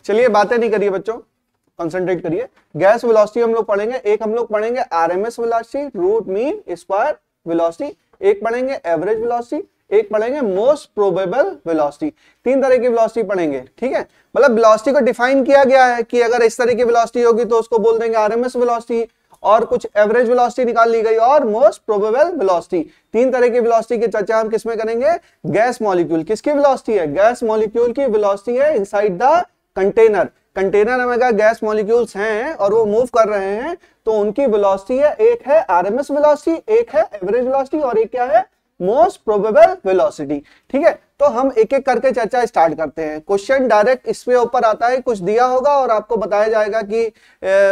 चलिए बातें नहीं करिए बच्चों, कंसंट्रेट करिए। गैस वेलोसिटी हम लोग पढ़ेंगे, एक हम लोग पढ़ेंगे RMS velocity, root mean square velocity, एक पढ़ेंगे एवरेज वेलोसिटी, एक पढ़ेंगे मोस्ट प्रोबेबल वेलोसिटी। 3 तरह की वेलोसिटी पढ़ेंगे, ठीक है। मतलब वेलोसिटी को डिफाइन किया गया है कि अगर इस तरह की वेलोसिटी होगी तो उसको बोल देंगे आरएमएस वेलोसिटी, और कुछ एवरेज वेलोसिटी निकाल ली गई, और मोस्ट प्रोबेबल वेलोसिटी। 3 तरह की वेलोसिटी की चर्चा हम किसमें करेंगे? Gas molecule. किसकी वेलोसिटी है? गैस मॉलिक्यूल की वेलोसिटी है इनसाइड द कंटेनर। कंटेनर में अगर गैस मॉलिक्यूल्स हैं और वो मूव कर रहे हैं तो उनकी वेलोसिटी है, एक है आरएमएस वेलोसिटी, एक है एवरेज वेलोसिटी, और एक क्या है? Most probable velocity. ठीक है, तो हम एक एक करके चर्चा स्टार्ट करते हैं। क्वेश्चन डायरेक्ट इसके ऊपर आता है, कुछ दिया होगा और आपको बताया जाएगा कि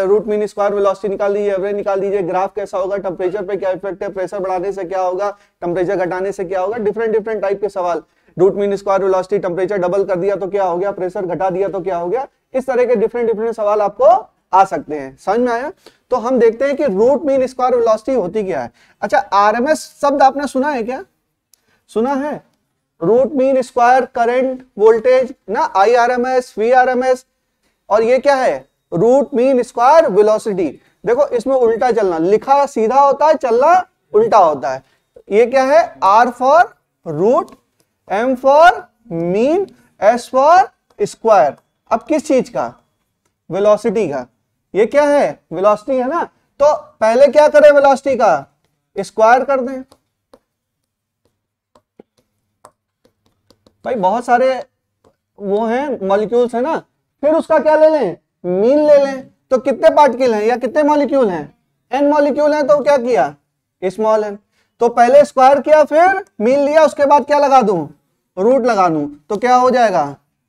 रूट मीन स्क्वायर वेलोसिटी निकाल दीजिए, एवरेज निकाल दीजिए, ग्राफ कैसा होगा, टेम्परेचर पे क्या इफेक्ट है, प्रेशर बढ़ाने से क्या होगा, टेम्परेचर घटाने से क्या होगा, डिफरेंट टाइप के सवाल। Root mean square velocity, temperature double कर दिया तो क्या हो गया, प्रेशर घटा दिया तो क्या हो गया, इस तरह के डिफरेंट सवाल आपको आ सकते हैं। समझ में आया? तो हम देखते हैं कि रूट मीन स्क्वायर वेलोसिटी होती क्या है। अच्छा, आरएमएस शब्द आपने सुना है क्या? सुना है? Root mean square current voltage ना, IRMS, VRMS, और ये क्या है? Root mean square velocity. देखो इसमें उल्टा चलना, लिखा सीधा होता है, चलना उल्टा होता है। ये क्या है? R for root, M for mean, S for square. अब किस चीज का? वेलोसिटी का। ये क्या है? वेलोसिटी है ना। तो पहले क्या करें? वेलोसिटी का स्क्वायर कर दें। भाई बहुत सारे वो हैं मॉलिक्यूल्स है ना, फिर उसका क्या ले लें? मीन ले लें। तो कितने पार्टिकल हैं या कितने मॉलिक्यूल हैं? n मॉलिक्यूल हैं, तो क्या किया? Small n। तो पहले स्क्वायर किया, फिर मीन लिया, उसके बाद क्या लगा दूं? रूट लगा दूं, तो क्या हो जाएगा?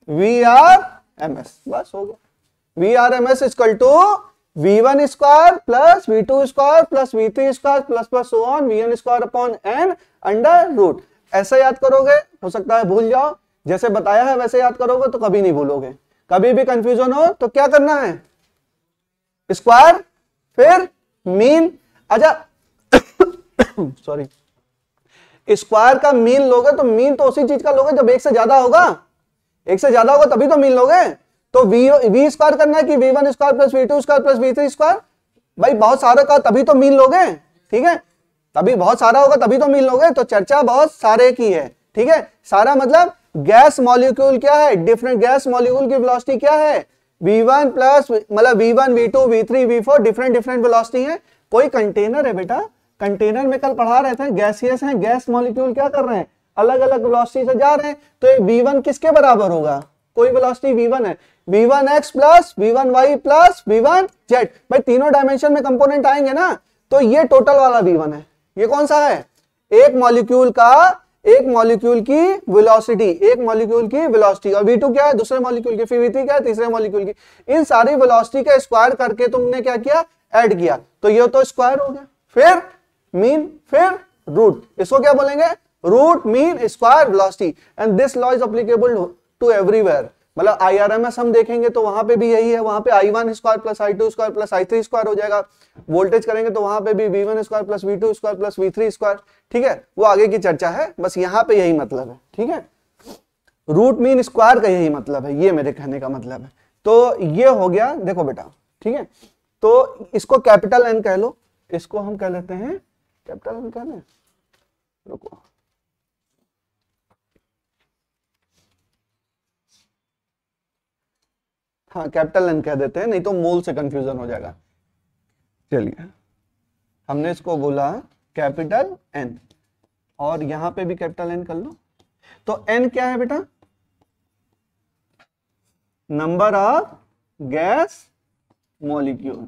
VRMS। बस हो गया। VRMS equal to V1 square plus V2 square plus V3 square plus so on VN square upon n under root. ऐसे याद करोगे, हो सकता है भूल जाओ, जैसे बताया है वैसे याद करोगे तो कभी नहीं भूलोगे। कभी भी कंफ्यूजन हो तो क्या करना है? स्क्वायर फिर मीन। अच्छा सॉरी, स्क्वायर का मीन लोगे तो मीन तो उसी चीज का लोगे जब एक से ज्यादा होगा, एक से ज्यादा होगा तभी तो मीन लोगे। तो वी स्क्वायर करना है कि V1 square plus V2 square plus V3 square. भाई बहुत सारा का तभी तो मीन लोगे, ठीक है, तभी बहुत सारा होगा तभी तो मीन लोगे। तो चर्चा बहुत सारे की है, ठीक है। सारा मतलब गैस मॉलिक्यूल क्या है, डिफरेंट गैस मॉलिक्यूल की वेलोसिटी क्या है, V1 प्लस मतलब V1 V2 V3 V4 different velocity है। कोई कंटेनर है बेटा, कंटेनर में कल पढ़ा रहे थे, गैसियस हैं, गैस मॉलिक्यूल क्या कर रहे हैं, अलग अलग वेलोसिटी से जा रहे हैं। तो V1 किसके बराबर होगा? कोई वेलोसिटी V1 है, V1x plus V1y plus V1z। भाई तीनों डायमेंशन में कंपोनेंट आएंगे ना, तो ये टोटल वाला V1 है। ये कौन सा है? एक मॉलिक्यूल की वेलोसिटी, एक मॉलिक्यूल की वेलोसिटी, और V2 क्या है? दूसरे मॉलिक्यूल की, फिर V3 क्या है? तीसरे मॉलिक्यूल की। इन सारी वेलोसिटी का स्क्वायर करके तुमने क्या किया? ऐड किया, तो ये तो स्क्वायर हो गया। फिर मीन, फिर रूट, इसको क्या बोलेंगे? Root mean square velocity. And this law is applicable to everywhere. मतलब IRMS हम देखेंगे तो वहां पे भी यही है, वहां पे I1 square plus I2 square plus I3 square हो जाएगा। वोल्टेज करेंगे तो वहां पे भी V1 square plus V2 square plus V3 square, ठीक है। वो आगे की चर्चा है, बस यहाँ पे यही मतलब है, ठीक है। रूट मीन स्क्वायर का यही मतलब है, ये मेरे कहने का मतलब है। तो ये हो गया, देखो बेटा, ठीक है। तो इसको कैपिटल N कह लो, इसको हम कह लेते हैं कैपिटल N, कह लें, रुको, हाँ कैपिटल N कह देते हैं, नहीं तो मोल से कंफ्यूजन हो जाएगा। चलिए, हमने इसको बोला कैपिटल N, और यहां पे भी कैपिटल N कर लो। तो N क्या है बेटा? Number of gas molecule.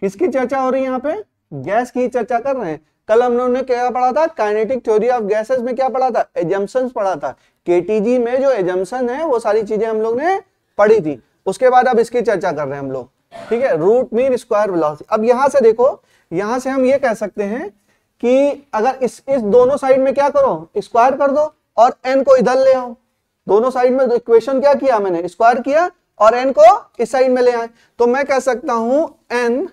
किसकी चर्चा हो रही है यहाँ पे? गैस की चर्चा कर रहे हैं। कल हम लोगों ने क्या पढ़ा था? काइनेटिक थ्योरी ऑफ गैसेस में क्या पढ़ा था? एजम्पशंस पढ़ा था। KTG में जो एजम्पशन है वो सारी चीजें हम लोग ने पढ़ी थी। उसके बाद अब इसकी चर्चा कर रहे हैं हम लोग, ठीक है। Root mean square velocity. अब यहां से देखो, यहां से हम ये कह सकते हैं कि अगर इस दोनों साइड में क्या करो? स्क्वायर कर दो और n को इधर ले आओ। दोनों साइड में इक्वेशन क्या किया मैंने? स्क्वायर किया और n को इस साइड में ले आए। तो मैं कह सकता हूं n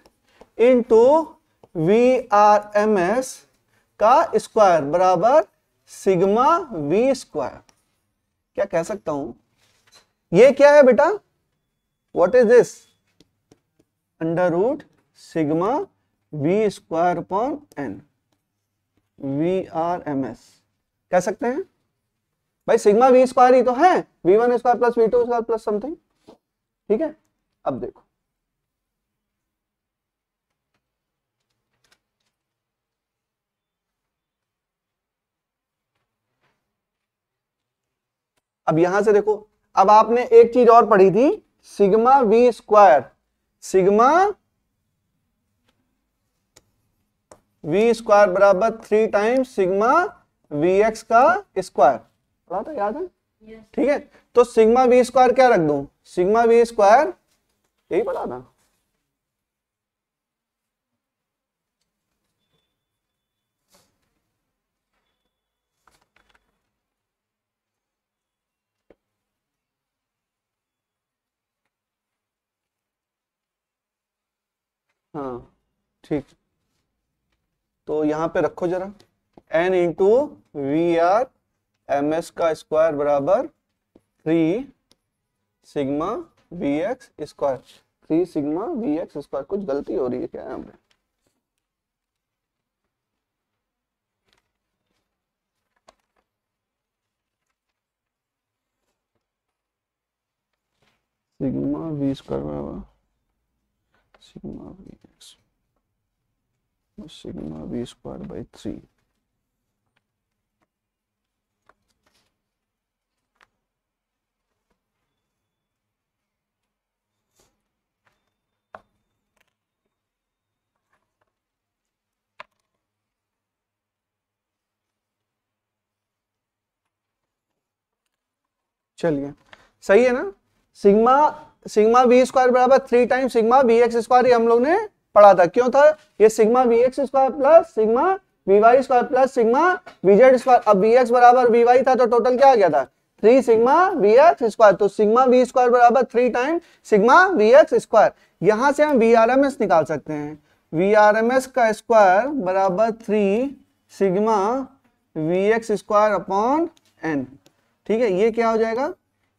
इंटू VRMS का स्क्वायर बराबर सिग्मा V स्क्वायर। क्या कह सकता हूं? ये क्या है बेटा? What is this, under root sigma V square upon N, VRMS कह सकते हैं भाई, सिग्मा वी स्क्वायर ही तो है, V1 square plus V2 square plus something. ठीक है, अब देखो अब यहां से देखो, अब आपने एक चीज और पढ़ी थी, sigma V square, sigma V square बराबर 3 टाइम्स सिग्मा वी एक्स का स्क्वायर, पढ़ा था, याद है? ठीक है, तो सिग्मा वी स्क्वायर क्या रख दूं, सिग्मा वी स्क्वायर यही पढ़ा था। हाँ ठीक, तो यहां पे रखो जरा, n into V R M S का स्क्वायर बराबर 3 sigma we x square, 3 sigma we x square. कुछ गलती हो रही है क्या यहाँ पे? सिग्मा वी स्क्वायर बराबर sigma we X sigma V square by 3। चलिए सही है ना, सिग्मा वी स्क्वायर बराबर 3 times sigma we x square, हम लोग ने पढ़ा था। क्यों था ये, sigma we x square plus sigma V Y square plus sigma V Z square. अब वी एक्स बराबर वी वाई था तो टोटल क्या आ गया था, 3 सिग्मा वी एक्स स्क्वायर। तो सिग्मा वी स्क्वायर बराबर 3 time sigma we x square. यहां से हम वी आर एम एस निकाल सकते हैं, वी आर एम एस का स्क्वायर बराबर 3 sigma we x square upon N. ठीक है, ये क्या हो जाएगा,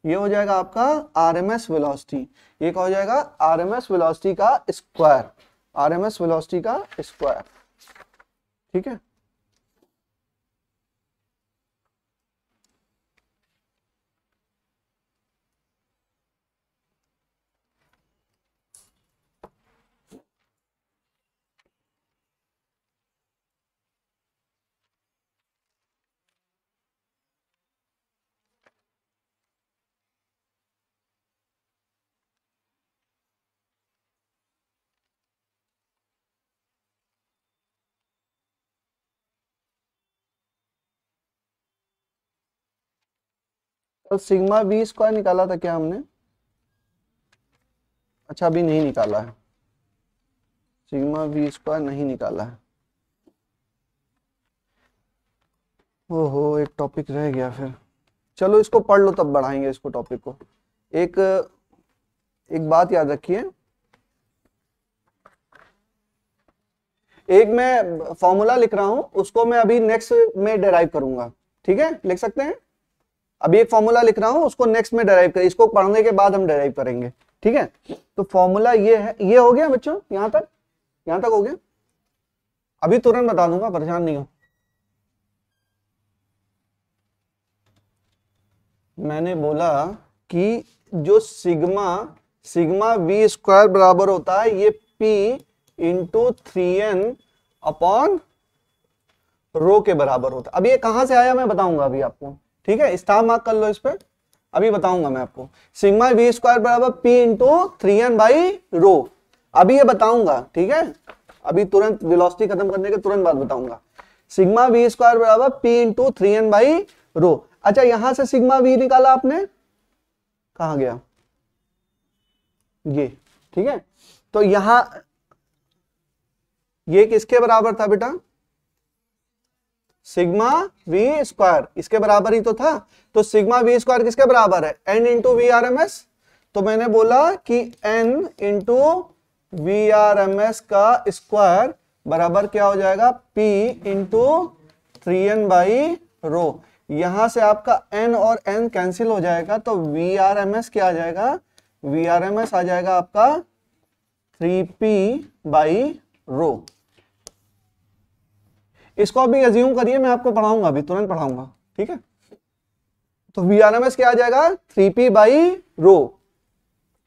ये हो जाएगा आपका आरएमएस वेलोसिटी, ये क्या हो जाएगा, आरएमएस वेलोसिटी का स्क्वायर, आरएमएस वेलोसिटी का स्क्वायर। ठीक है, तो सिग्मा वी स्क्वायर निकाला था क्या हमने, अच्छा अभी नहीं निकाला है, सिग्मा वी स्क्वायर नहीं निकाला है। ओहो, एक टॉपिक रह गया फिर, चलो इसको पढ़ लो तब बढ़ाएंगे इसको टॉपिक को। एक एक बात याद रखिए, एक मैं फॉर्मूला लिख रहा हूं, उसको मैं अभी नेक्स्ट में डेराइव करूंगा। ठीक है, लिख सकते हैं, अभी एक फॉर्मूला लिख रहा हूं, उसको नेक्स्ट में डेराइव करें, इसको पढ़ने के बाद हम डेराइव करेंगे। ठीक है, तो फॉर्मूला ये है, ये हो गया बच्चों, यहां तक हो गया, अभी तुरंत बता दूंगा, परेशान नहीं हो। मैंने बोला कि जो सिग्मा वी स्क्वायर बराबर होता है ये P into 3n upon rho के बराबर होता है। अब ये कहां से आया मैं बताऊंगा अभी आपको। ठीक है, स्टार मार्क कर लो इस पे, अभी बताऊंगा मैं आपको। सिग्मा वी स्क्वायर बराबर P into 3n by rho, अभी ये बताऊंगा। ठीक है, अभी तुरंत वेलोसिटी खत्म करने के तुरंत बाद बताऊंगा। सिग्मा वी स्क्वायर बराबर P into 3n by rho. अच्छा, यहां से सिग्मा वी निकाला आपने, कहां गया ये। ठीक है, तो यहां ये किसके बराबर था बेटा, सिग्मा वी स्क्वायर, इसके बराबर ही तो था। तो सिग्मा वी स्क्वायर किसके बराबर है, N into V R M S. तो मैंने बोला कि N into V R M S का स्क्वायर बराबर क्या हो जाएगा, P into 3n by rho. यहां से आपका n और n कैंसिल हो जाएगा, तो वी आर एम एस क्या आ जाएगा, VRMS आ जाएगा आपका 3p/रो। इसको अभी अज्यूम करिए, मैं आपको पढ़ाऊंगा, अभी तुरंत पढ़ाऊंगा, ठीक है। तो VRMS क्या आ जाएगा 3p/रो।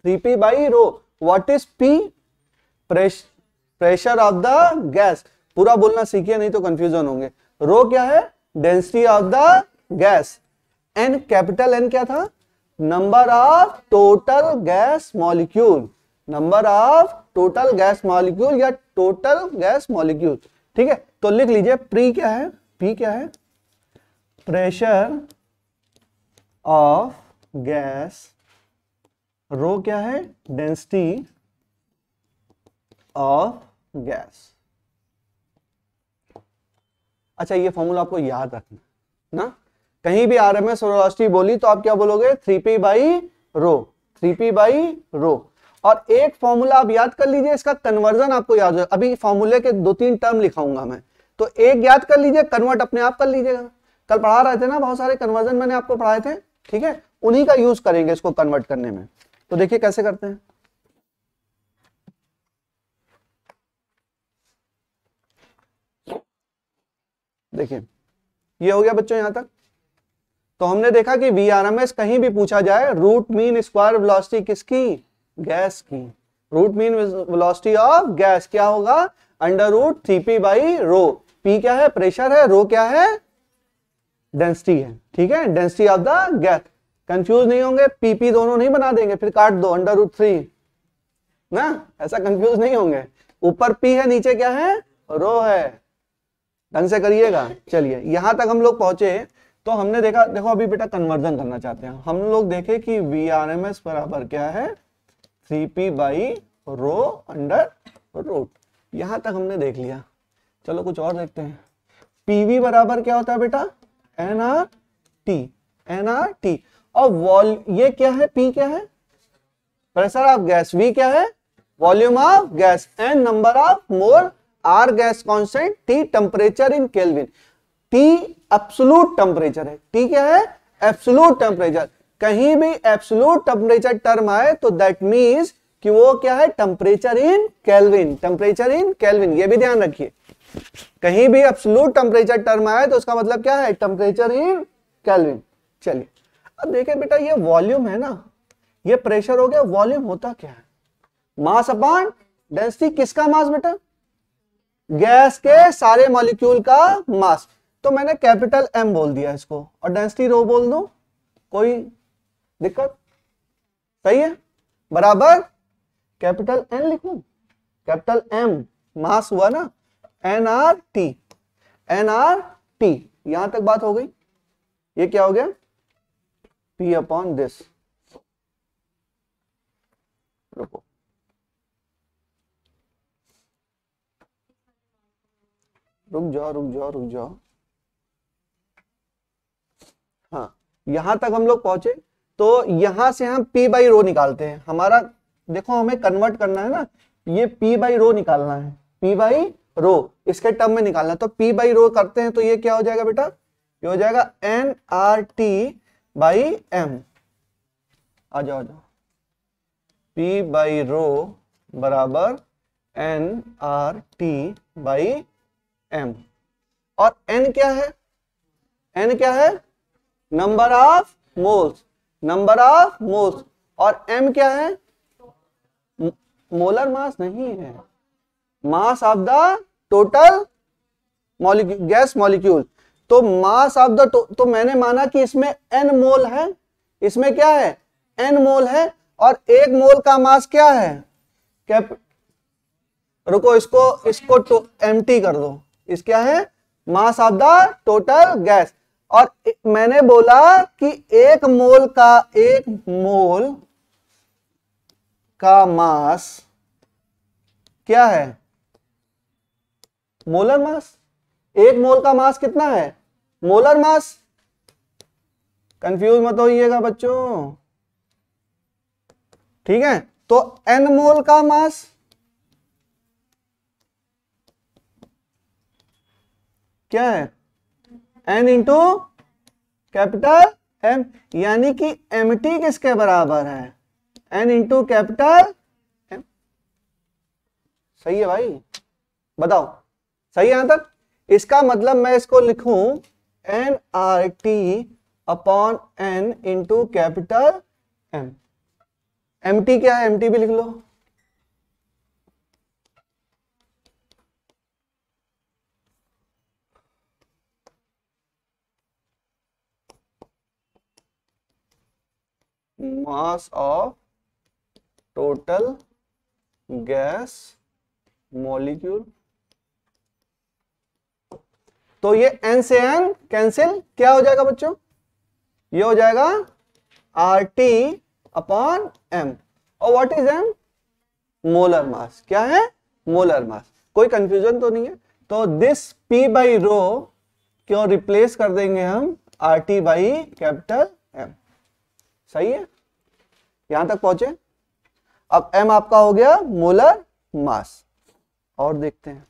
3p/रो। What is P? Pressure of the gas. पूरा बोलना सीखिए नहीं तो कंफ्यूजन होंगे। रो क्या है? Density of the gas. N, capital N क्या था? Number of total gas molecule. Number of total gas molecule या टोटल गैस मॉलिक्यूल, ठीक है। तो लिख लीजिए पी क्या है? पी क्या है? Pressure of gas. रो क्या है? Density of gas. अच्छा, ये फॉर्मूला आपको याद रखना ना। कहीं भी आरएमएस वेलोसिटी बोली तो आप क्या बोलोगे? 3p/रो। 3p/रो। और एक फॉर्मूला आप याद कर लीजिए, इसका कन्वर्जन आपको याद हो। अभी फॉर्मूले के 2-3 टर्म लिखाऊंगा मैं, तो एक याद कर लीजिए, कन्वर्ट अपने आप कर लीजिएगा। कल पढ़ा रहे थे ना, बहुत सारे कन्वर्जन मैंने आपको पढ़ाए थे, ठीक है। उन्हीं का यूज करेंगे इसको कन्वर्ट करने में। तो देखिए कैसे करते हैं। देखिए ये हो गया बच्चों यहां तक। तो हमने देखा कि VRMS कहीं भी पूछा जाए, रूट मीन स्क्वायर वेलोसिटी किसकी? गैस की। Root mean velocity of gas क्या होगा? √3p/रो। P क्या है? प्रेशर है। रो क्या है? डेंसिटी है, ठीक है, density of the gas. Confuse नहीं होंगे, PP दोनों नहीं बना देंगे, फिर काट दो √3 ना, ऐसा कंफ्यूज नहीं होंगे। ऊपर P है, नीचे क्या है? रो है। ढंग से करिएगा। चलिए यहां तक हम लोग पहुंचे तो हमने देखा, देखो अभी बेटा कन्वर्जन करना चाहते हैं हम लोग। देखे कि VRMS बराबर क्या है? 3p/रो/रूट। यहां तक हमने देख लिया। चलो कुछ और देखते हैं। PV बराबर क्या होता है बेटा? nRT। nRT। और ये क्या है? P क्या है? Pressure of gas. V क्या है? Volume of gas. N number of mole. R gas constant. T temperature in kelvin. T absolute temperature है। T क्या है? Absolute temperature. कहीं भी एब्सोल्यूट टेम्परेचर टर्म आए तो दैट मींस कि वो क्या है? Temperature in Kelvin. Temperature in kelvin, ये भी ध्यान रखिए। कहीं भी एब्सोल्यूट टेम्परेचर टर्म आए तो उसका मतलब क्या है? Temperature in kelvin. चलिए अब देखिए बेटा, ये वॉल्यूम है ना, ये प्रेशर हो गया। वॉल्यूम होता क्या है? Mass upon density. किसका मास बेटा? गैस के सारे मॉलिक्यूल का मास। तो मैंने कैपिटल M बोल दिया इसको और डेंसिटी रो बोल दो, कोई दिक्कत? सही है। बराबर कैपिटल N लिखूं, कैपिटल M, मास हुआ ना, nRT। nRT, यहां तक बात हो गई। ये क्या हो गया? P/this। रुको, रुक जाओ। हाँ, यहां तक हम लोग पहुंचे तो यहां से हम P/रो निकालते हैं। हमारा देखो, हमें कन्वर्ट करना है ना, ये P/रो निकालना है। P/रो इसके टर्म में निकालना है, तो P/रो करते हैं तो ये क्या हो जाएगा बेटा? ये हो जाएगा nRT/m। आ जाओ। P/रो बराबर nRT/m। और n क्या है? n क्या है? Number of moles. Number of moles. और m क्या है? मोलर मास नहीं है, mass of the total molecule, gas molecule. तो मास ऑफ द तो मैंने माना कि इसमें n मोल है। इसमें क्या है? n मोल है। और एक मोल का मास क्या है? रुको, इसको तो एम्प्टी कर दो। इस क्या है? Mass of the total gas. और मैंने बोला कि एक मोल का मास क्या है? मोलर मास। एक मोल का मास कितना है? मोलर मास। कंफ्यूज मत होइएगा बच्चों, ठीक है। तो n मोल का मास क्या है? n इंटू कैपिटल M, यानी कि mt किसके बराबर है? N into capital M. सही है भाई, बताओ सही है यहां तक? इसका मतलब मैं इसको लिखूं N R T upon N into capital M. M T क्या है, एम टी भी लिख लो। Mass of total gas molecule. तो ये n से n कैंसिल, क्या हो जाएगा बच्चों? ये हो जाएगा आर टी अपॉन एम। और what is M? Molar mass. क्या है? Molar mass. कोई कंफ्यूजन तो नहीं है? तो दिस p बाई रो क्यों रिप्लेस कर देंगे हम R T by capital M. सही है, यहां तक पहुंचे? अब m आपका हो गया मोलर मास। और देखते हैं,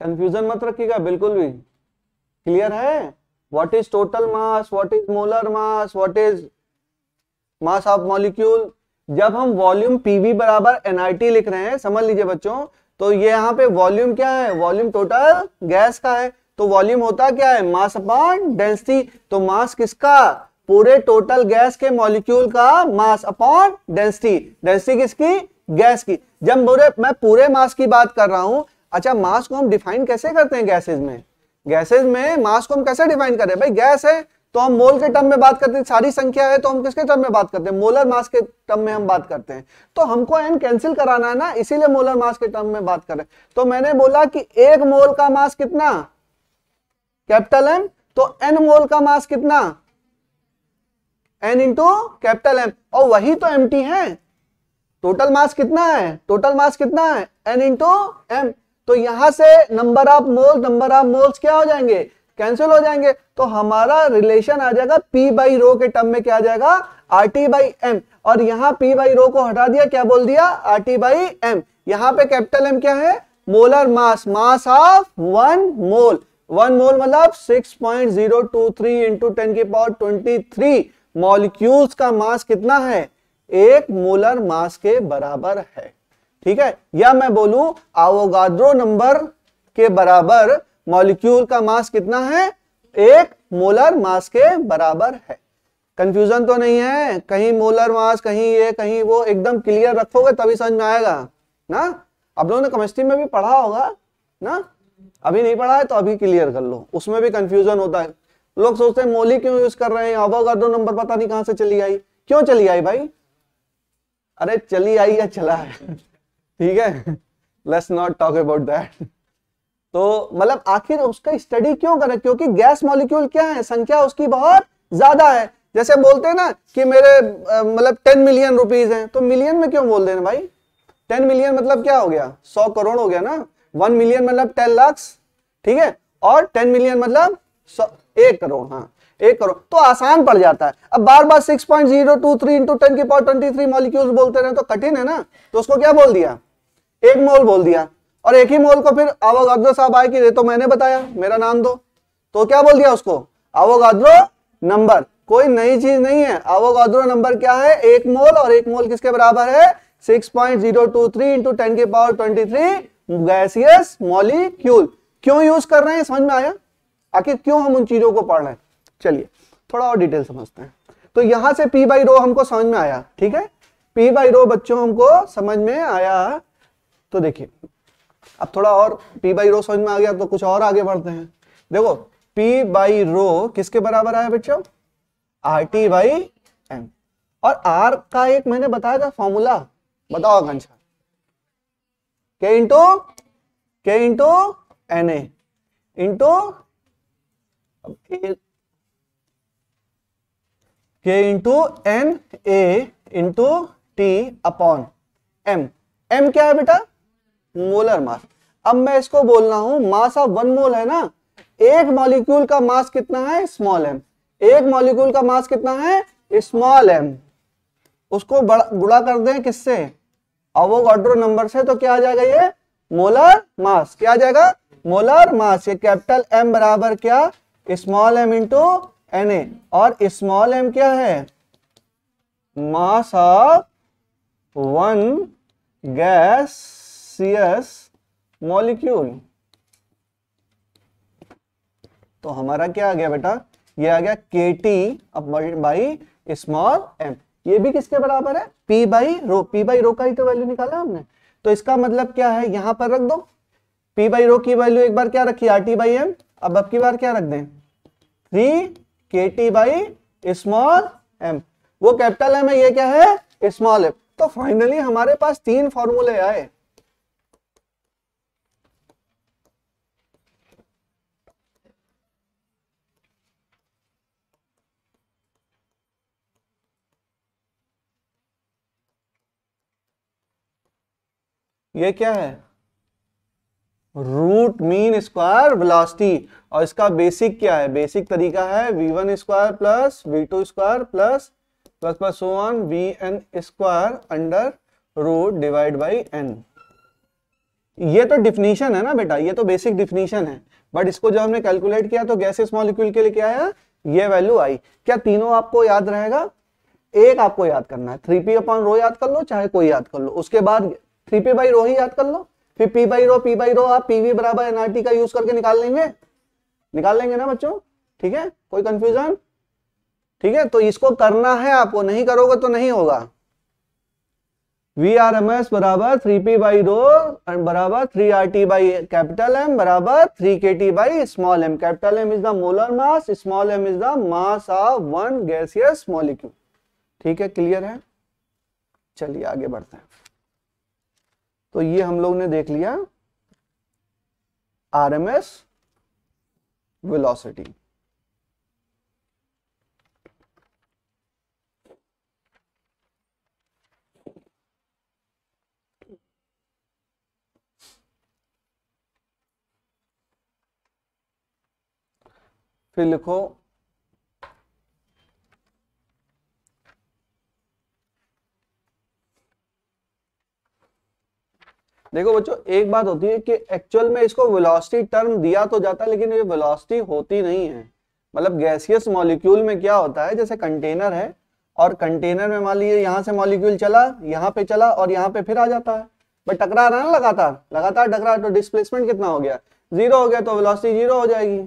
कंफ्यूजन मत रखिएगा बिल्कुल भी। क्लियर है? What is total mass, what is molar mass, what is mass of molecule. जब हम वॉल्यूम पीवी बराबर एनआईटी लिख रहे हैं, समझ लीजिए बच्चों, तो ये यहाँ पे वॉल्यूम क्या है? वॉल्यूम टोटल गैस का है। तो वॉल्यूम होता क्या है? Mass upon density. तो मास किसका? पूरे टोटल गैस के मॉलिक्यूल का मास अपॉन डेंसिटी। डेंसिटी किसकी? गैस की। जब मैं पूरे मास की बात कर रहा हूं, अच्छा मास को हम डिफाइन कैसे करते हैं गैसेज में? गैसेज में मास को हम कैसे डिफाइन करें? भाई गैस है तो हम मोल के टर्म में बात करते हैं, सारी संख्या है तो हम किसके टर्म में बात करते हैं? मोलर मास के टर्म में हम बात करते हैं। तो हमको एन कैंसिल कराना है ना, इसीलिए मोलर मास के टर्म में बात कर रहे हैं। तो मैंने बोला कि एक मोल का मास कितना? Capital M. तो एन मोल का मास कितना? N into capital M. और वही तो एम टी है। टोटल मास कितना है? टोटल मास कितना है? N into M. तो यहां से नंबर ऑफ मोल्स क्या हो जाएंगे? कैंसिल हो जाएंगे। तो हमारा रिलेशन आ जाएगा P बाई रो के टर्म में क्या आ जाएगा? R T by M. और यहां P बाई रो को हटा दिया, क्या बोल दिया? R T by M. यहां पे कैपिटल एम क्या है? मोलर मास, मास ऑफ 1 मोल। 1 मोल मतलब 6.023 इंटू 10 की पावर 23 मॉलिक्यूल्स का मास कितना है? एक मोलर मास के बराबर है। ठीक है, या मैं बोलूं आवोगाड्रो नंबर के बराबर मॉलिक्यूल का मास कितना है? एक मोलर मास के बराबर है। कंफ्यूजन तो नहीं है? कहीं मोलर मास, कहीं ये कहीं वो, एकदम क्लियर रखोगे तभी समझ में आएगा ना। आप लोगों ने केमिस्ट्री में भी पढ़ा होगा ना, अभी नहीं पढ़ा है तो अभी क्लियर कर लो, उसमें भी कंफ्यूजन होता है। लोग सोचते हैं मोली क्यों यूज कर रहे हैं, आवोगाड्रो नंबर पता नहीं कहां से चली आई। क्यों चली आई भाई? अरे चली आई या चला है ठीक है, let's not talk about that. तो मतलब आखिर उसका स्टडी क्यों करें? क्योंकि गैस मॉलिक्यूल क्या है? संख्या उसकी बहुत ज्यादा है। जैसे बोलते हैं ना कि मेरे मतलब 10 मिलियन रुपीज हैं, तो मिलियन में क्यों बोल देना भाई? 10 मिलियन मतलब क्या हो गया? 100 करोड़ हो गया ना। 1 मिलियन मतलब 10 लाख, ठीक है। और 10 मिलियन मतलब 1 करोड़। हाँ 1 करोड़ तो आसान पड़ जाता है। अब बार बार 6.023 इंटू 10 की पावर 23 मॉलिक्यूल्स बोलते रहे तो कठिन है ना। तो उसको क्या बोल दिया? 1 मोल बोल दिया। और एक ही मोल को फिर आवोगाड्रो साहब आए कि तो मैंने बताया, मेरा नाम दो, तो क्या बोल दिया उसको? Avogadro number. कोई नई चीज नहीं है। आवोगाड्रो नंबर क्या है? 1 मोल। और 1 मोल किसके बराबर है? 6.023 इंटू 10 की पावर 23 गैसियस मॉलिक्यूल। क्यों यूज कर रहे हैं समझ में आया? आखिर क्यों हम उन चीजों को पढ़ रहे हैं? चलिए थोड़ा और डिटेल समझते हैं। तो यहां से P बाई रो हमको समझ में आया, ठीक है। P बाई रो बच्चों हमको समझ में आया। तो देखिए अब थोड़ा और P बाई रो समझ में आ गया तो कुछ और आगे बढ़ते हैं। देखो P बाई रो किसके बराबर आया बच्चों? R T by M. और R का एक मैंने बताया था फॉर्मूला, बताओ Akanksha. K into Na into K into N A into T upon m। m क्या है बेटा? Molar mass. अब मैं इसको बोल रहा हूं मास ऑफ 1 मोल है ना, एक मॉलिक्यूल का मास कितना है? Small m। एक मॉलिक्यूल का मास कितना है? Small m। उसको गुणा कर दें किससे? अवोगाड्रो नंबर से, तो क्या आ जाएगा? ये मोलर मास। क्या आ जाएगा? Molar mass. ये कैपिटल M बराबर क्या? Small m into Na। और स्मॉल m क्या है? Mass of 1 gaseous molecule. तो हमारा क्या आ गया बेटा? ये आ गया KT बाई स्मॉल m। ये भी किसके बराबर है? P by rho. P by rho का ही तो वैल्यू निकाला हमने। तो इसका मतलब क्या है? यहां पर रख दो P बाई रो की वैल्यू एक बार क्या रखी? RT by m। अब की बार क्या रख दें? 3 KT बाई स्मॉल m। वो कैपिटल M है, ये क्या है? Small m। तो फाइनली हमारे पास 3 फॉर्मूले आए। ये क्या है? Root mean square velocity. और इसका बेसिक क्या है? बेसिक तरीका है v1 square plus v2 square plus plus plus so on vn square under root divide by n। ये तो डिफिनीशन है ना बेटा, ये तो बेसिक डिफिनीशन है। बट इसको जब हमने कैलकुलेट किया तो गैसियस मॉलिक्यूल के लिए क्या आया? ये वैल्यू आई। क्या तीनों आपको याद रहेगा? एक आपको याद करना है, 3p अपॉन रो याद कर लो, चाहे कोई याद कर लो। उसके बाद 3p बाई रो ही याद कर लो। फिर p बाई रो आप pv बराबर nRT का यूज करके निकाल लेंगे ना बच्चों? ठीक है, कोई कंफ्यूजन? ठीक है, तो इसको करना है आपको, नहीं करोगे तो नहीं होगा। VRMS बराबर 3p बाई रो बराबर 3RT बाई कैपिटल M बराबर 3KT by small m। Capital M is the molar mass, small m is the mass of 1 gaseous molecule. ठीक है, क्लियर है? चलिए आगे बढ़ते हैं। तो ये हम लोग ने देख लिया RMS वेलोसिटी। फिर लिखो देखो बच्चों, एक बात होती है कि एक्चुअल में इसको वेलोसिटी टर्म दिया तो जाता है, लेकिन ये वेलोसिटी होती नहीं है। मतलब गैसियस मॉलिक्यूल में क्या होता है, जैसे कंटेनर है और कंटेनर में मान लीजिए यहां से मॉलिक्यूल चला, यहाँ पे चला और यहाँ पे फिर आ जाता है, बट टकरा रहा है ना, लगातार लगातार टकरा, तो डिस्प्लेसमेंट कितना हो गया? 0 हो गया, तो वेलोसिटी 0 हो जाएगी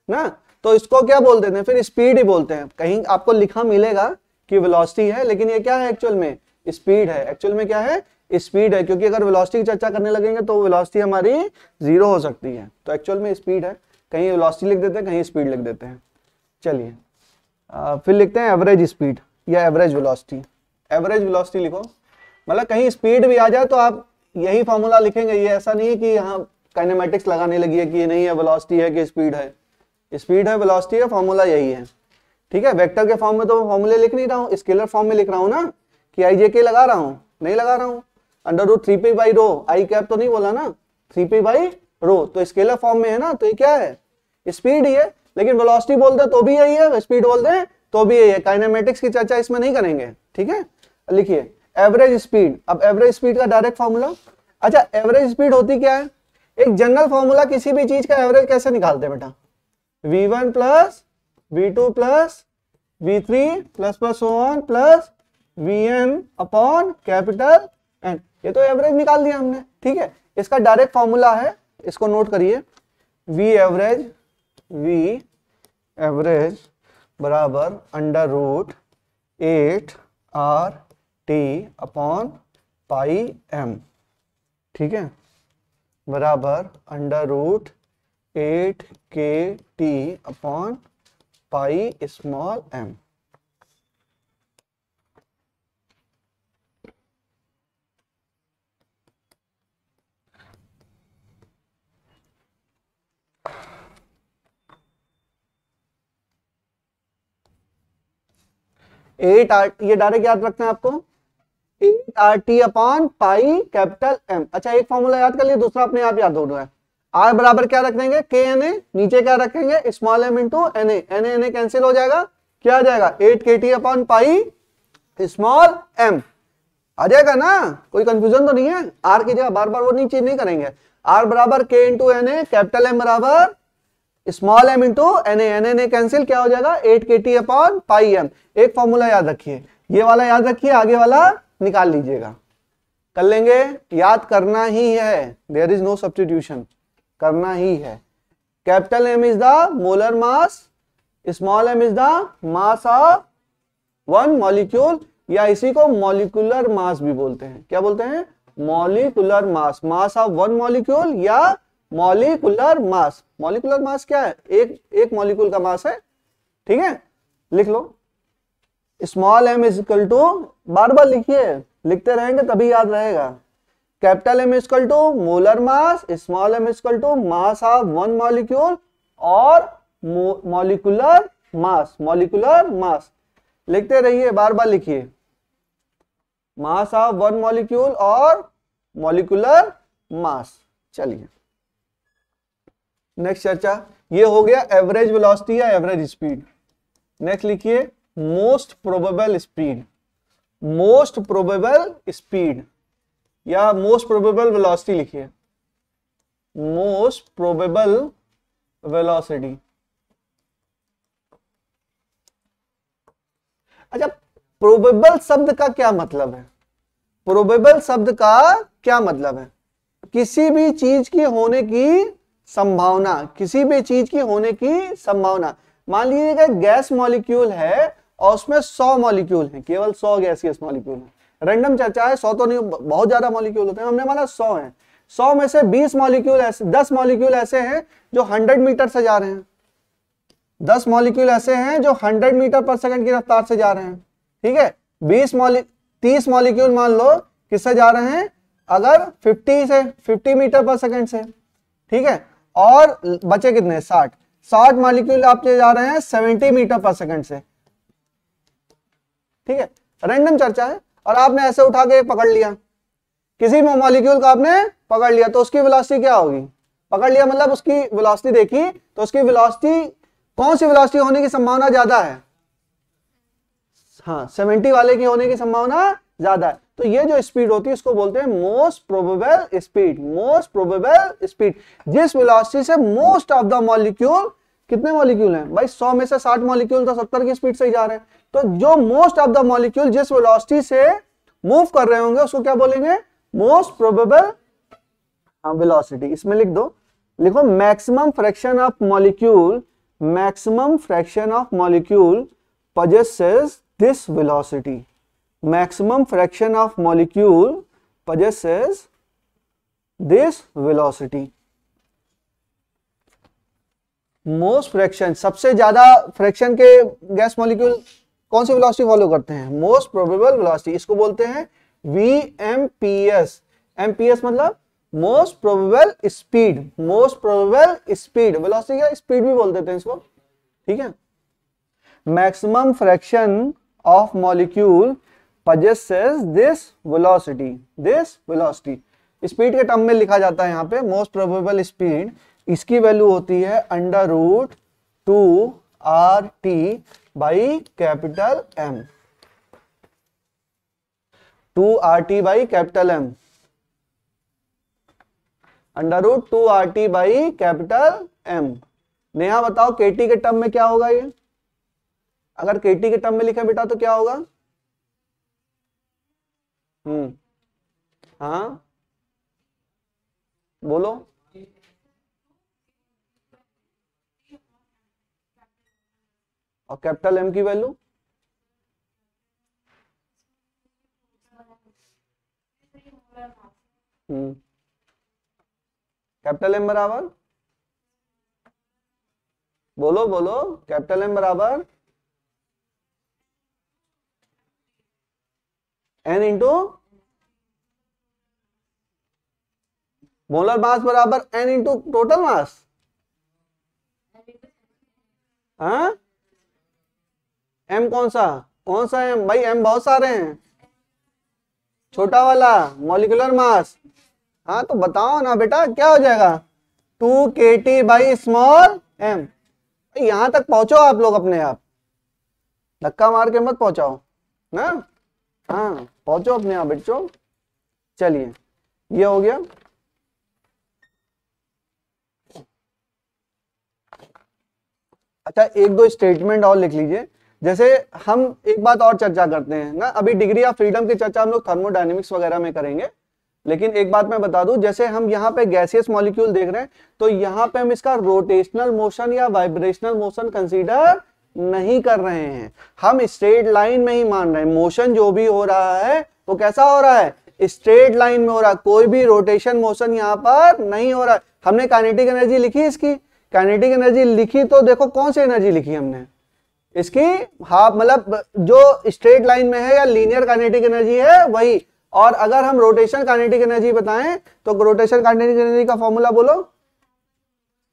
ना। तो इसको क्या बोल देते हैं? फिर स्पीड ही बोलते हैं। कहीं आपको लिखा मिलेगा कि वेलोसिटी है, लेकिन ये क्या है एक्चुअल में? स्पीड है। एक्चुअल में क्या है? स्पीड है। क्योंकि अगर वेलोसिटी की चर्चा करने लगेंगे तो वेलोसिटी हमारी 0 हो सकती है। तो एक्चुअल में स्पीड है। कहीं वेलोसिटी लिख देते हैं, कहीं स्पीड लिख देते हैं। चलिए फिर लिखते हैं एवरेज स्पीड या एवरेज वेलोसिटी। एवरेज वेलोसिटी लिखो, मतलब कहीं स्पीड भी आ जाए तो आप यही फॉर्मूला लिखेंगे। ये ऐसा नहीं है कि यहाँ काइनेमेटिक्स लगाने लगी है कि ये नहीं है वेलोसिटी है कि स्पीड है। स्पीड है, वेलोसिटी है, फॉर्मूला यही है। ठीक है, वेक्टर के फॉर्म में तो फॉर्मूले लिख नहीं रहा हूँ, स्केलर फॉर्म में लिख रहा हूँ ना, कि आई जे के लगा रहा हूँ, नहीं लगा रहा हूँ। Under root 3p by rho, I cap तो नहीं बोला ना, 3p बाई रो, तो स्केलर फॉर्म में है ना, तो ये क्या है? स्पीड ही है। लेकिन वेलोसिटी बोलते हैं तो भी यही है, स्पीड बोलते हैं तो भी यही है। काइनेमेटिक्स की चर्चा इसमें नहीं करेंगे। ठीक है, लिखिए एवरेज स्पीड। अब एवरेज स्पीड का डायरेक्ट फॉर्मूला, अच्छा एवरेज स्पीड होती क्या है? एक जनरल फॉर्मूला, किसी भी चीज का एवरेज कैसे निकालते हैं बेटा? v1 plus v2 plus v3 plus plus so on plus vn upon capital n। ये तो एवरेज निकाल दिया हमने। ठीक है, इसका डायरेक्ट फॉर्मूला है, इसको नोट करिए। v एवरेज बराबर under root 8RT upon pi m। ठीक है, बराबर under root 8KT upon pi small m। ये डायरेक्ट याद रखना है आपको। 8 8RT upon pi capital M। अच्छा एक फॉर्मूला याद कर लिया, दूसरा अपने आप याद हो रहा है। R बराबर क्या रख देंगे, KNA, नीचे क्या रखेंगे, small m into NA, NA cancel हो जाएगा, क्या आ जाएगा 8KT upon pi small m। आ जाएगा ना, कोई कंफ्यूजन तो नहीं है। R की जगह बार बार वो नहीं चीज नहीं करेंगे। R बराबर K into NA, capital M बराबर small m into NA cancel, क्या हो जाएगा 8KT अपॉन पाई m। एक फॉर्मूला याद रखिए, ये वाला याद रखिए, आगे वाला निकाल लीजिएगा। कर लेंगे, याद करना ही है, देयर इज नो सब्स्टिट्यूशन, करना ही है। Capital M is the molar mass, small m is the mass of one molecule, या इसी को मॉलिक्यूलर मास भी बोलते हैं। क्या बोलते हैं, molecular mass, mass of one molecule या मॉलिक्यूलर मास। मॉलिक्यूलर मास क्या है, एक मॉलिक्यूल का मास है, ठीक है। लिख लो, small m is equal to, बार बार लिखिए, लिखते रहेंगे तभी याद रहेगा। Capital M equal to molar mass, small m equal to mass of one molecule और मॉलिक्यूलर मास, मॉलिक्यूलर मास। लिखते रहिए, बार बार लिखिए, मास ऑफ वन मॉलिक्यूल और मॉलिक्यूलर मास। चलिए नेक्स्ट चर्चा, ये हो गया एवरेज वेलोसिटी या एवरेज स्पीड। नेक्स्ट लिखिए most probable speed, most probable speed या मोस्ट प्रोबेबल वेलोसिटी लिखिए, मोस्ट प्रोबेबल वेलोसिटी। अच्छा, प्रोबेबल शब्द का क्या मतलब है, प्रोबेबल शब्द का क्या मतलब है, किसी भी चीज की होने की संभावना, किसी भी चीज की होने की संभावना। मान लीजिएगा गैस मॉलिक्यूल है और उसमें 100 मॉलिक्यूल हैं, केवल 100 गैसियस मॉलिक्यूल हैं। रैंडम चर्चा है, 100 तो नहीं, बहुत ज्यादा मॉलिक्यूल होते हैं, हमने माना 100 हैं। 100 में से 20 मॉलिक्यूल ऐसे, 10 मॉलिक्यूल ऐसे हैं जो 100 मीटर से जा रहे हैं, 10 मॉलिक्यूल ऐसे हैं जो 100 मीटर पर सेकंड की रफ्तार से जा रहे हैं, ठीक है। 30 मॉलिक्यूल मान लो किससे जा रहे हैं, अगर 50 मीटर पर सेकंड से, ठीक है। और बचे कितने, 60 मॉलिक्यूल आपके जा रहे हैं 70 मीटर पर सेकंड से, ठीक है। रैंडम चर्चा है, और आपने ऐसे उठा के पकड़ लिया, किसी मॉलिक्यूल को आपने पकड़ लिया तो उसकी वेलोसिटी क्या होगी, पकड़ लिया मतलब उसकी वेलोसिटी देखी, तो उसकी वेलोसिटी, कौन सी वेलोसिटी होने की संभावना ज्यादा है, हाँ 70 वाले की होने की संभावना ज्यादा है। तो ये जो स्पीड होती है इसको बोलते हैं most probable speed, most probable speed. जिस वेलोसिटी से मोस्ट ऑफ द मॉलिक्यूल, कितने मॉलिक्यूल हैं भाई, 100 में से 60 मॉलिक्यूल तो 70 की स्पीड से ही जा रहे हैं, तो जो मोस्ट ऑफ द मॉलिक्यूल जिस वेलोसिटी से मूव कर रहे होंगे उसको क्या बोलेंगे, मोस्ट प्रोबेबल वेलोसिटी। इसमें लिख दो, लिखो maximum fraction of molecule, maximum fraction of molecule possesses this velocity, maximum fraction of molecule possesses this velocity। Most fraction, सबसे ज्यादा फ्रैक्शन के गैस मॉलिक्यूल कौन सी वेलोसिटी फॉलो करते हैं, मोस्ट प्रोबेबल वेलोसिटी। इसको बोलते हैं VMPS। एमपीएस मतलब most probable speed, most probable speed, velocity या स्पीड भी बोल देते हैं इसको, ठीक है। Maximum fraction of molecule possesses this velocity, this velocity। Speed के टर्म में लिखा जाता है यहाँ पे मोस्ट प्रोबेबल स्पीड, इसकी वैल्यू होती है √2RT by capital M, 2RT by capital M, √2RT by capital M। Neha बताओ KT के टर्म में क्या होगा, ये अगर KT के टर्म में लिखे बेटा तो क्या होगा, हाँ बोलो, और कैपिटल M की वैल्यू, कैपिटल M बराबर, बोलो बोलो, कैपिटल M बराबर N इंटू मोलर मास बराबर N इंटू टोटल मास, हाँ M कौन सा M भाई, M बहुत सारे हैं, छोटा वाला मॉलिक्यूलर मास। हाँ तो बताओ ना बेटा क्या हो जाएगा, 2kT/m। यहां तक पहुंचो आप लोग अपने आप, धक्का मार के मत पहुंचाओ ना। हाँ पहुंचो अपने आप बच्चों। चलिए ये हो गया। अच्छा एक दो स्टेटमेंट और लिख लीजिए। जैसे हम एक बात और चर्चा करते हैं ना, अभी डिग्री ऑफ फ्रीडम की चर्चा हम लोग थर्मोडायनेमिक्स वगैरह में करेंगे, लेकिन एक बात मैं बता दूं, जैसे हम यहाँ पे गैसियस मॉलिक्यूल देख रहे हैं तो यहाँ पे हम इसका रोटेशनल मोशन या वाइब्रेशनल मोशन कंसीडर नहीं कर रहे हैं, हम स्ट्रेट लाइन में ही मान रहे हैं। मोशन जो भी हो रहा है वो कैसा हो रहा है, स्ट्रेट लाइन में हो रहा है, कोई भी रोटेशन मोशन यहाँ पर नहीं हो रहा है। हमने काइनेटिक एनर्जी लिखी, इसकी काइनेटिक एनर्जी लिखी तो देखो कौन सी एनर्जी लिखी हमने, इसकी हाफ, मतलब जो स्ट्रेट लाइन में है या लीनियर काइनेटिक एनर्जी है वही। और अगर हम रोटेशन काइनेटिक एनर्जी बताएं तो रोटेशन काइनेटिक एनर्जी का फॉर्मूला बोलो,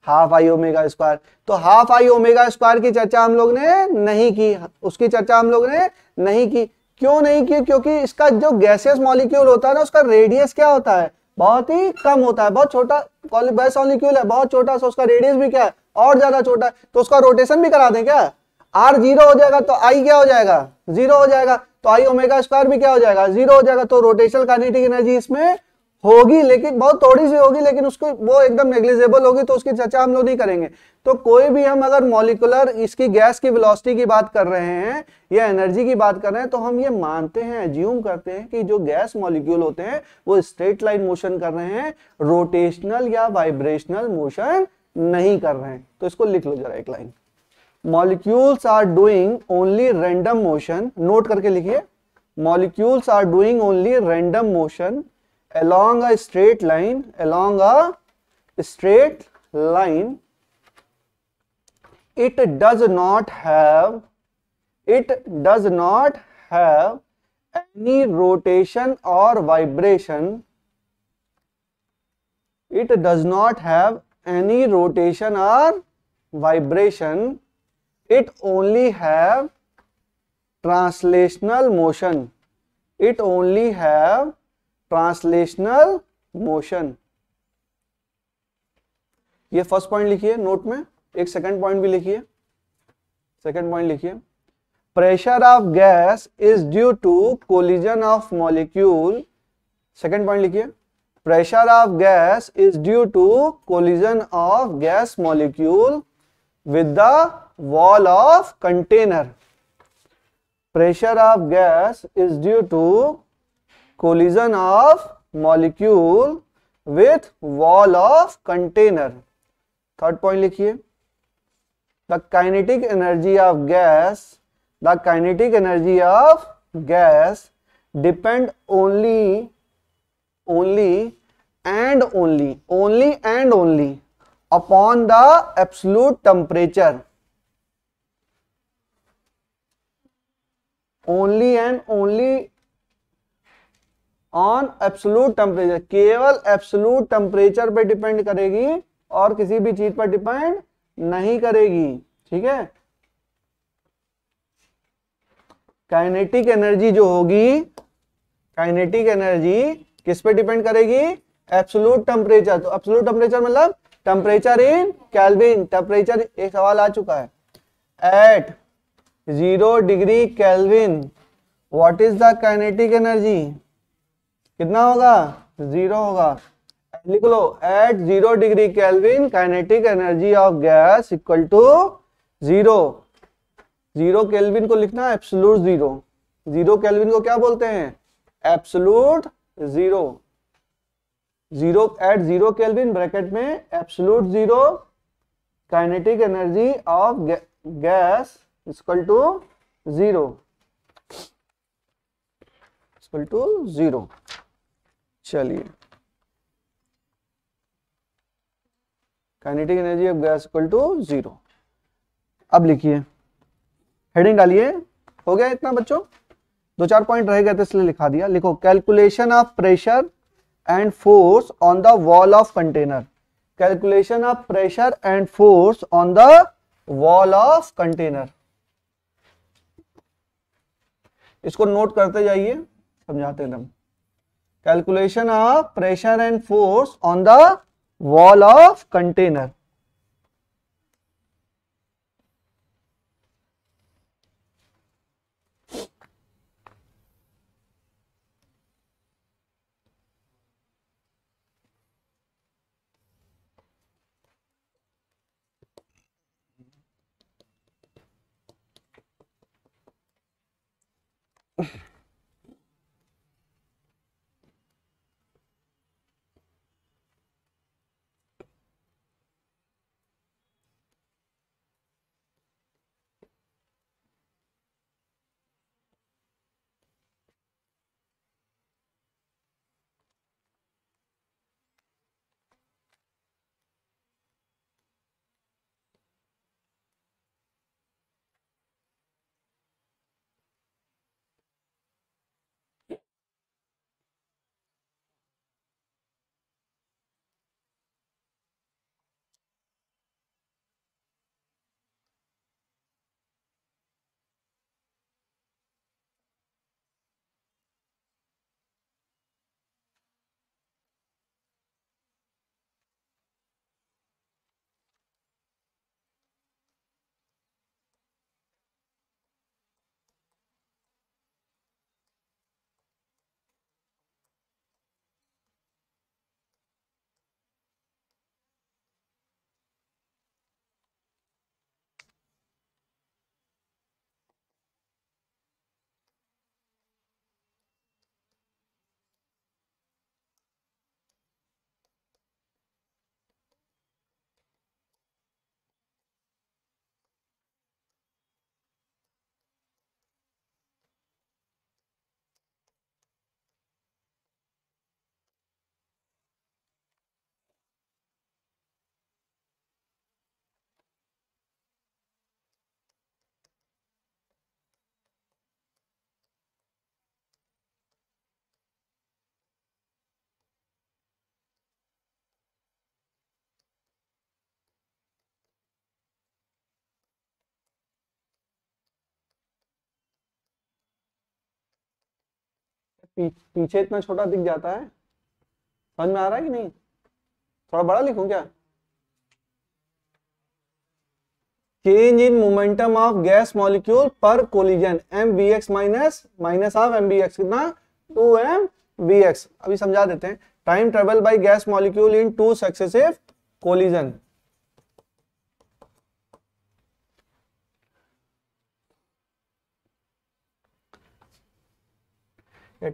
हाफ आई ओमेगा स्क्वायर। तो हाफ आई ओमेगा स्क्वायर की चर्चा हम लोग ने नहीं की, उसकी चर्चा हम लोग ने नहीं की। क्यों नहीं की, क्योंकि इसका जो गैसियस मॉलिक्यूल होता है ना, उसका रेडियस क्या होता है, बहुत ही कम होता है, बहुत छोटा गैस मॉलिक्यूल है, बहुत छोटा सा, उसका रेडियस भी क्या है और ज्यादा छोटा है। तो उसका रोटेशन भी करा दें क्या, आर जीरो हो जाएगा तो आई क्या हो जाएगा, जीरो हो जाएगा, तो आई ओमेगा स्क्वायर भी क्या हो जाएगा, जीरो हो जाएगा। तो रोटेशनल काइनेटिक एनर्जी इसमें होगी, लेकिन बहुत थोड़ी सी होगी, लेकिन उसको वो एकदम नेग्लिजिबल होगी, तो उसकी चर्चा हम लोग नहीं करेंगे। तो कोई भी हम अगर मॉलिक्यूलर इसकी गैस की वेलोसिटी की बात कर रहे हैं या एनर्जी की बात कर रहे हैं, तो हम ये मानते हैं, एज्यूम करते हैं कि जो गैस मॉलिक्यूल होते हैं वो स्ट्रेट लाइन मोशन कर रहे हैं, रोटेशनल या वाइब्रेशनल मोशन नहीं कर रहे हैं। तो इसको लिख लो जरा एक line, molecules are doing only random motion, note करके लिखिए, molecules are doing only random motion along a straight line, along a straight line. It does not have any rotation or vibration. It does not have any rotation or vibration. It only have translational motion. It only have translational motion. ये first point लिखिए note में, एक second point भी लिखिए। Second point लिखिए, pressure of gas is due to collision of molecule. Second point लिखिए, pressure of gas is due to collision of gas molecule with the wall of container. Pressure of gas is due to collision of molecule with wall of container. Third point लिखिए, the kinetic energy of gas depend only and only upon the absolute temperature. Only and only on absolute temperature, केवल absolute temperature पे depend करेगी और किसी भी चीज पर depend नहीं करेगी। ठीक है, काइनेटिक एनर्जी जो होगी, काइनेटिक एनर्जी किस पे डिपेंड करेगी, एब्सोल्यूट टेम्परेचर। तो एब्सोल्यूट टेम्परेचर मतलब टेम्परेचर इन केल्विन। टेम्परेचर एक सवाल आ चुका है, at 0 degree Kelvin what is the kinetic energy, कितना होगा, 0 होगा। लिख लो, at 0 degree Kelvin kinetic energy of gas equal to 0। 0 Kelvin को लिखना एब्सोल्यूट 0। 0 केल्विन को क्या बोलते हैं, एब्सोल्यूट 0। 0 एट 0 केल्विन ब्रैकेट में absolute 0 kinetic energy of gas equal to 0, equal to 0। चलिए, kinetic energy of gas equal to 0। अब लिखिए, हेडिंग डालिए। हो गया इतना बच्चों, 2-4 पॉइंट रह गए थे इसलिए लिखा दिया। लिखो, calculation of pressure and force on the wall of container. Calculation of pressure and force on the wall of container. इसको नोट करते जाइए, समझाते हैं हम। Calculation of pressure and force on the wall of container. पीछे इतना छोटा दिख जाता है, समझ में आ रहा है कि नहीं? थोड़ा बड़ा लिखूं क्या? Change in momentum of gas molecule पर collision mvx minus of mbx कितना 2mvx। अभी समझा देते हैं। Time travel by gas molecule in two successive collision.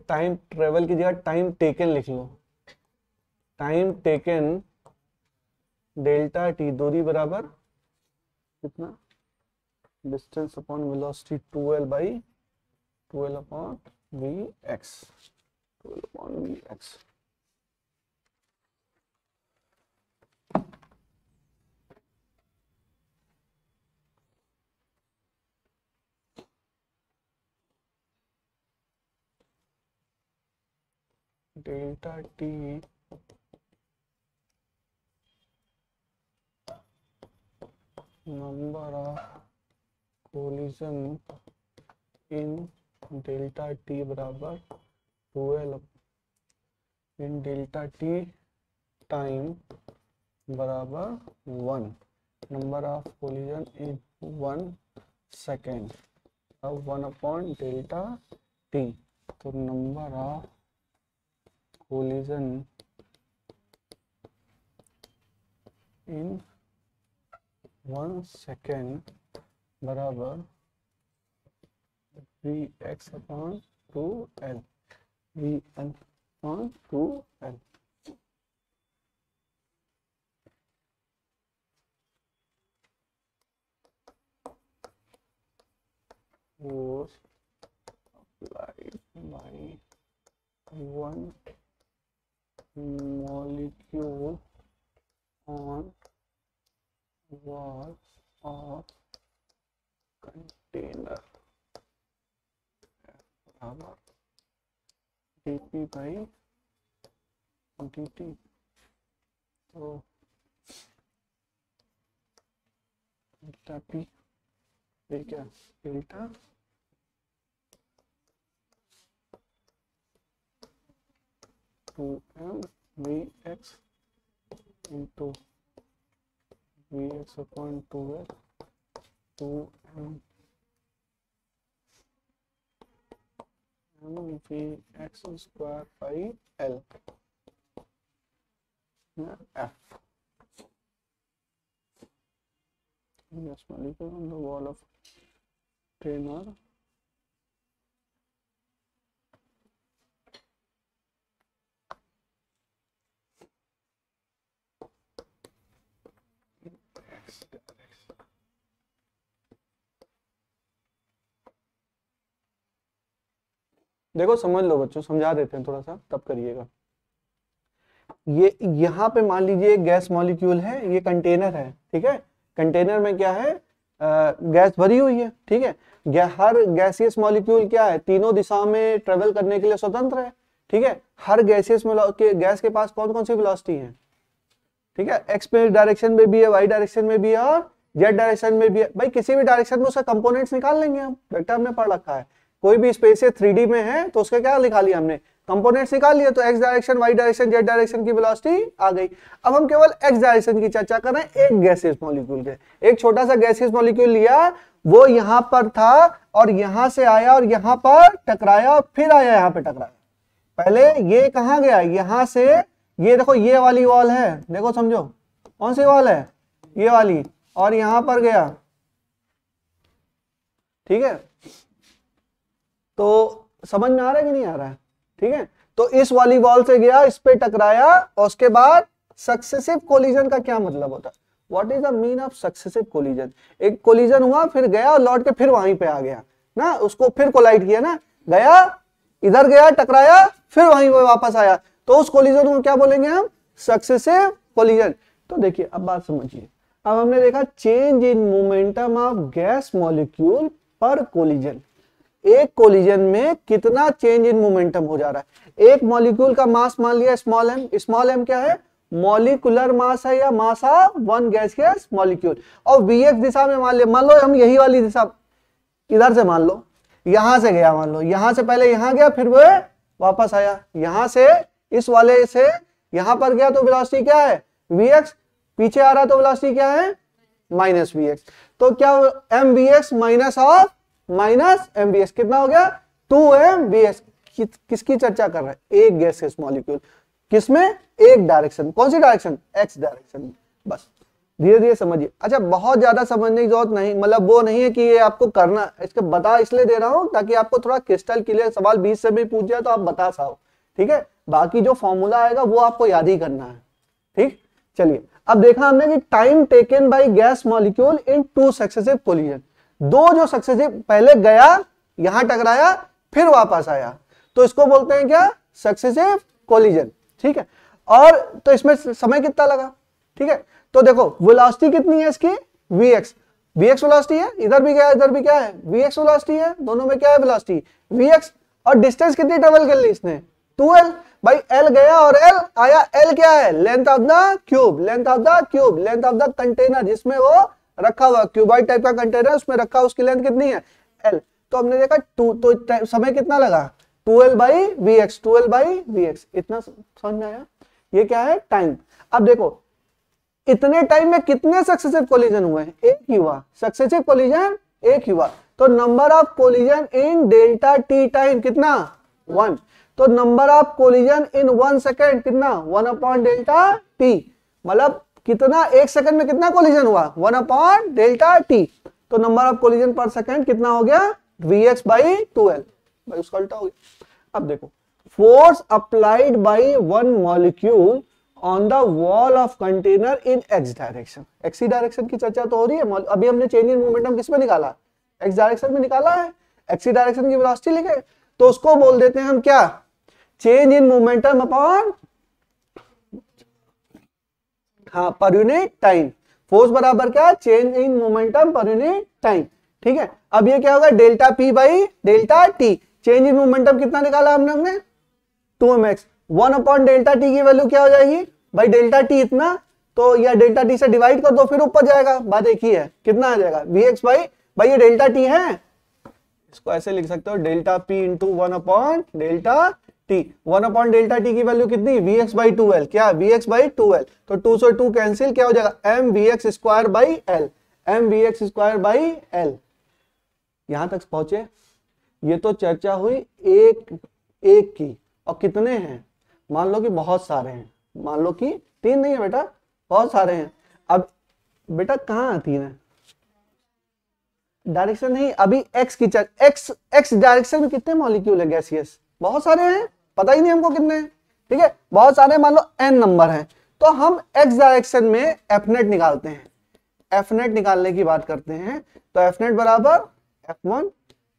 Time travel की जगह टाइम टेकन लिख लो। टाइम टेकन डेल्टा टी, दूरी बराबर कितना, distance upon velocity 2l by 12 upon vx, 12 upon vx। Delta T number of collision in delta T बराबर 12 in delta T time बराबर 1, number of collision in 1 second, अब 1 upon delta T. तो number of collision in 1 second बराबर vx upon 2l, vl upon 2l। force applied by one molecule on wall of container बराबर dp by dt। तो delta P ठीक है, delta 2m vx into vx upon 2l 2m vx square by l f. Yes, molecule on the wall of container x direction. देखो समझ लो बच्चों, समझा देते हैं थोड़ा सा, तब करिएगा। ये यहाँ पे मान लीजिए गैस मॉलिक्यूल है, ये कंटेनर है, ठीक है। कंटेनर में क्या है, गैस भरी हुई है, ठीक है। हर गैसियस मॉलिक्यूल क्या है, तीनों दिशाओं में ट्रेवल करने के लिए स्वतंत्र है, ठीक है। हर गैसियस गैस के पास कौन कौन सी वेलोसिटी है, ठीक है। एक्स डायरेक्शन में भी है, वाई डायरेक्शन में भी है और जेड डायरेक्शन में भी है। भाई किसी भी डायरेक्शन में उसका कंपोनेंट्स निकाल लेंगे हम, वेक्टर हमने पढ़ रखा है। कोई भी स्पेस 3D में है तो उसका क्या निकाल लिया हमने, कंपोनेंट्स निकाल लिए, तो X direction, Y direction, Z direction की वेलोसिटी आ गई। अब हम केवल एक्स डायरेक्शन की चर्चा कर रहे हैं एक गैसियस मॉलिक्यूल के। एक छोटा सा गैसियस मॉलिक्यूल लिया, वो यहां पर था और यहां से आया और यहां पर टकराया और फिर आया यहां पे टकराया। पहले ये कहां गया, यहां से, ये देखो ये वाली वॉल है, देखो समझो कौन सी वॉल है, ये वाली, और यहां पर गया, ठीक है। तो समझ में आ रहा है कि नहीं आ रहा है, ठीक है। तो इस वाली वॉल से गया, इस पे टकराया और उसके बाद सक्सेसिव कोलिजन का क्या मतलब होता है, what is the mean of successive collision. एक कोलिजन हुआ, फिर गया और लौट के फिर वहीं पे आ गया ना, उसको फिर कोलाइड किया ना, गया इधर गया टकराया फिर वहीं पे वापस आया, तो उस कोलिजन को क्या बोलेंगे हम, सक्सेसिव कोलिजन। तो देखिए अब बात समझिए, अब हमने देखा change in momentum of gas molecule पर कोलिजन। एक कोलिजन में कितना चेंज इन मोमेंटम हो जा रहा है। एक मॉलिक्यूल का मास मान लिया स्मॉल एम, स्मॉल एम क्या है, मॉलिक्यूलर मास है या मास ऑफ वन गैसियस मॉलिक्यूल। और वीएक्स दिशा में मान लो हम यही वाली दिशा, इधर से मान लो, यहां से गया, मान लो यहां से पहले यहां गया फिर वो वापस आया, यहां से इस वाले से यहां पर गया तो वेलोसिटी क्या है vx, पीछे आ रहा तो वेलोसिटी क्या है माइनस vx। तो क्या mvx minus of minus mvx कितना हो गया 2mvx। किसकी चर्चा कर रहे हैं, एक गैसियस मॉलिक्यूल, किसमें, एक डायरेक्शन, कौन सी डायरेक्शन, एक्स डायरेक्शन में। बस धीरे धीरे समझिए। अच्छा बहुत ज्यादा समझने की जरूरत नहीं, मतलब वो नहीं है कि ये आपको करना, इसके बता इसलिए दे रहा हूं ताकि आपको थोड़ा क्रिस्टल क्लियर, सवाल 20 से भी पूछ जाए तो आप बता सको, ठीक है। बाकी जो फॉर्मूला आएगा वो आपको याद ही करना है, ठीक। चलिए अब देखा हमने कि time taken by gas molecule in two successive collision, दो जो सक्सेसिव, पहले गया यहां टकराया फिर वापस आया, तो इसको बोलते हैं क्या, सक्सेसिव कोलिजन, ठीक है। और तो इसमें समय कितना लगा, ठीक है। तो देखो वेलोसिटी कितनी है इसकी, vx, vx वेलोसिटी है, इधर भी गया इधर भी क्या है vx वेलोसिटी है, दोनों में क्या है वेलोसिटी vx। और डिस्टेंस कितनी ट्रेवल कर ली इसने 2l, भाई l गया और l आया, l क्या है, length of the cube, length of the cube, length of the container जिसमें वो रखा हुआ, क्यूबॉइड टाइप का कंटेनर उसमें रखा, उसकी लेंथ कितनी है l। तो हमने देखा 2, तो समय कितना लगा 2l by vx, 2l by vx, इतना समझ में आया। ये क्या है टाइम। अब देखो इतने टाइम में कितने सक्सेसिव कोलिजन हुए, एक ही हुआ, सक्सेसिव कोलिजन एक ही हुआ। तो number of collision in delta T time कितना 1, तो number of collision in 1 second कितना 1 अपॉन डेल्टा टी, मतलब कितना एक सेकंड में कितना कोलिजन हुआ 1 अपॉन डेल्टा टी। तो नंबर ऑफ कोलिजन पर सेकंड कितना हो गया vx बाई 2l, भाई उसका उल्टा हो गया। अब देखो force applied by one molecule on the wall of container in x direction, x direction की चर्चा तो हो रही है। अभी हमने चेंज इन मोमेंटम किस में निकाला, एक्स डायरेक्शन में निकाला है, एक्स डायरेक्शन की वेलोसिटी लिखे, तो उसको बोल देते हैं हम क्या, चेंज इन मोमेंटम अपॉन, हाँ, पर यूनिट टाइम। फोर्स बराबर क्या, चेंज इन मोमेंटम पर यूनिट टाइम, ठीक है। अब ये क्या होगा delta P by delta T, change in momentum कितना निकाला हमने 2mx, 1 अपॉन डेल्टा टी की वैल्यू क्या हो जाएगी भाई डेल्टा टी इतना, तो या डेल्टा टी से डिवाइड कर दो फिर ऊपर जाएगा, बात एक ही है, कितना आ जाएगा vx बाई, भाई ये डेल्टा टी है, इसको ऐसे लिख सकते हो delta P into 1 upon delta T, 1 upon delta T की वैल्यू कितनी, Vx बाई 2L, क्या Vx बाई 2L, तो 2 से 2 कैंसिल, क्या हो जाएगा m Vx square by L, m Vx square by L। यहां तक पहुंचे, ये तो चर्चा हुई एक एक की, और कितने हैं, मान लो कि बहुत सारे हैं, मान लो कि 3 नहीं है बेटा, बहुत सारे हैं। अब बेटा कहाँ 3 है, डायरेक्शन नहीं, अभी एक्स की एक्स डायरेक्शन में कितने मॉलिक्यूल है गैसियस, बहुत सारे हैं, पता ही नहीं हमको कितने हैं, ठीक है, बहुत सारे, मान लो n नंबर है, तो हम एक्स डायरेक्शन में एफनेट निकालते हैं, एफनेट निकालने की बात करते हैं, तो एफनेट बराबर f1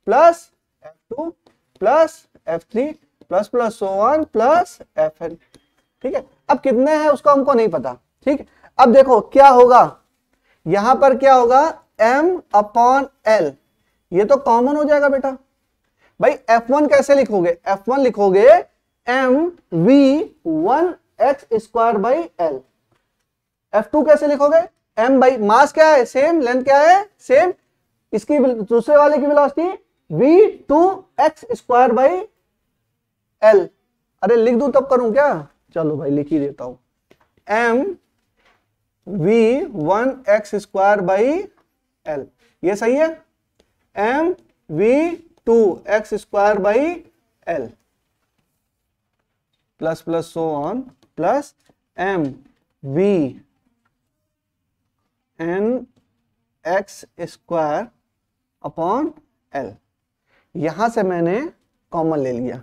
plus f2 plus f3 plus plus so on plus fn, ठीक है। अब कितने हैं उसको हमको नहीं पता, ठीक है। अब देखो क्या होगा, यहां पर क्या होगा, m अपॉन l, ये तो कॉमन हो जाएगा बेटा। भाई f1 कैसे लिखोगे, f1 लिखोगे m v1 x square by l, f2 कैसे लिखोगे, m बाई मास क्या है सेम, लेंथ क्या है सेम, इसकी दूसरे वाले की velocity v2 x square by l। अरे लिख दूं तब करूं क्या, चलो भाई लिख ही देता हूं, m v1 x square by l, ये सही है, m v2 x square by l plus plus so on plus m v n x square upon l। यहां से मैंने कॉमन ले लिया,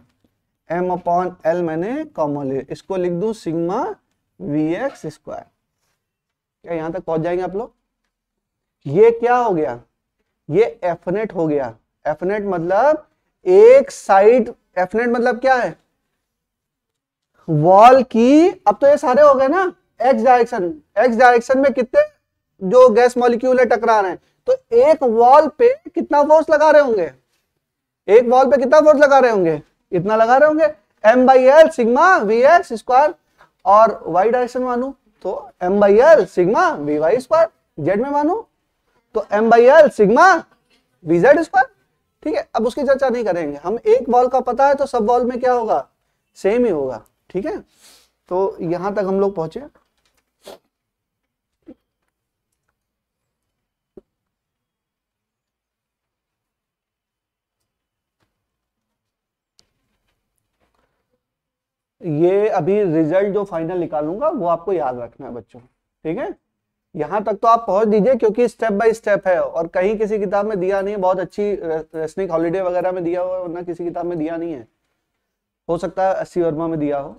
m अपॉन l मैंने कॉमन ले लिया, इसको लिख दूं सिग्मा vx स्क्वायर। क्या यहां तक पहुंच जाएंगे आप लोग, ये क्या हो गया, ये एफनेट हो गया, एफनेट मतलब एक साइड, एफनेट मतलब क्या है, वॉल की, अब तो ये सारे हो गए ना एक्स डायरेक्शन, एक्स डायरेक्शन में कितने जो गैस मॉलिक्यूल है टकरा रहे हैं, तो एक वॉल पे कितना फोर्स लगा रहे होंगे, एक वॉल पे कितना फोर्स लगा रहे होंगे, इतना लगा रहे होंगे, m by L sigma we x square, और y डायरेक्शन मानू तो m by L sigma V Y square, Z में मानू तो m by L sigma V Z square, ठीक है। अब उसकी चर्चा नहीं करेंगे, हम एक वॉल का पता है तो सब वॉल में क्या होगा, सेम ही होगा, ठीक है। तो यहां तक हम लोग पहुंचे, ये अभी रिजल्ट जो फाइनल निकालूंगा वो आपको याद रखना है बच्चों, ठीक है। यहां तक तो आप पहुंच दीजिए क्योंकि स्टेप बाय स्टेप है, और कहीं किसी किताब में दिया नहीं है, बहुत अच्छी रेसनिक हॉलीडे वगैरह में दिया हुआ है, वरना किसी किताब में दिया नहीं है, हो सकता है 80 वर्मा में दिया हो,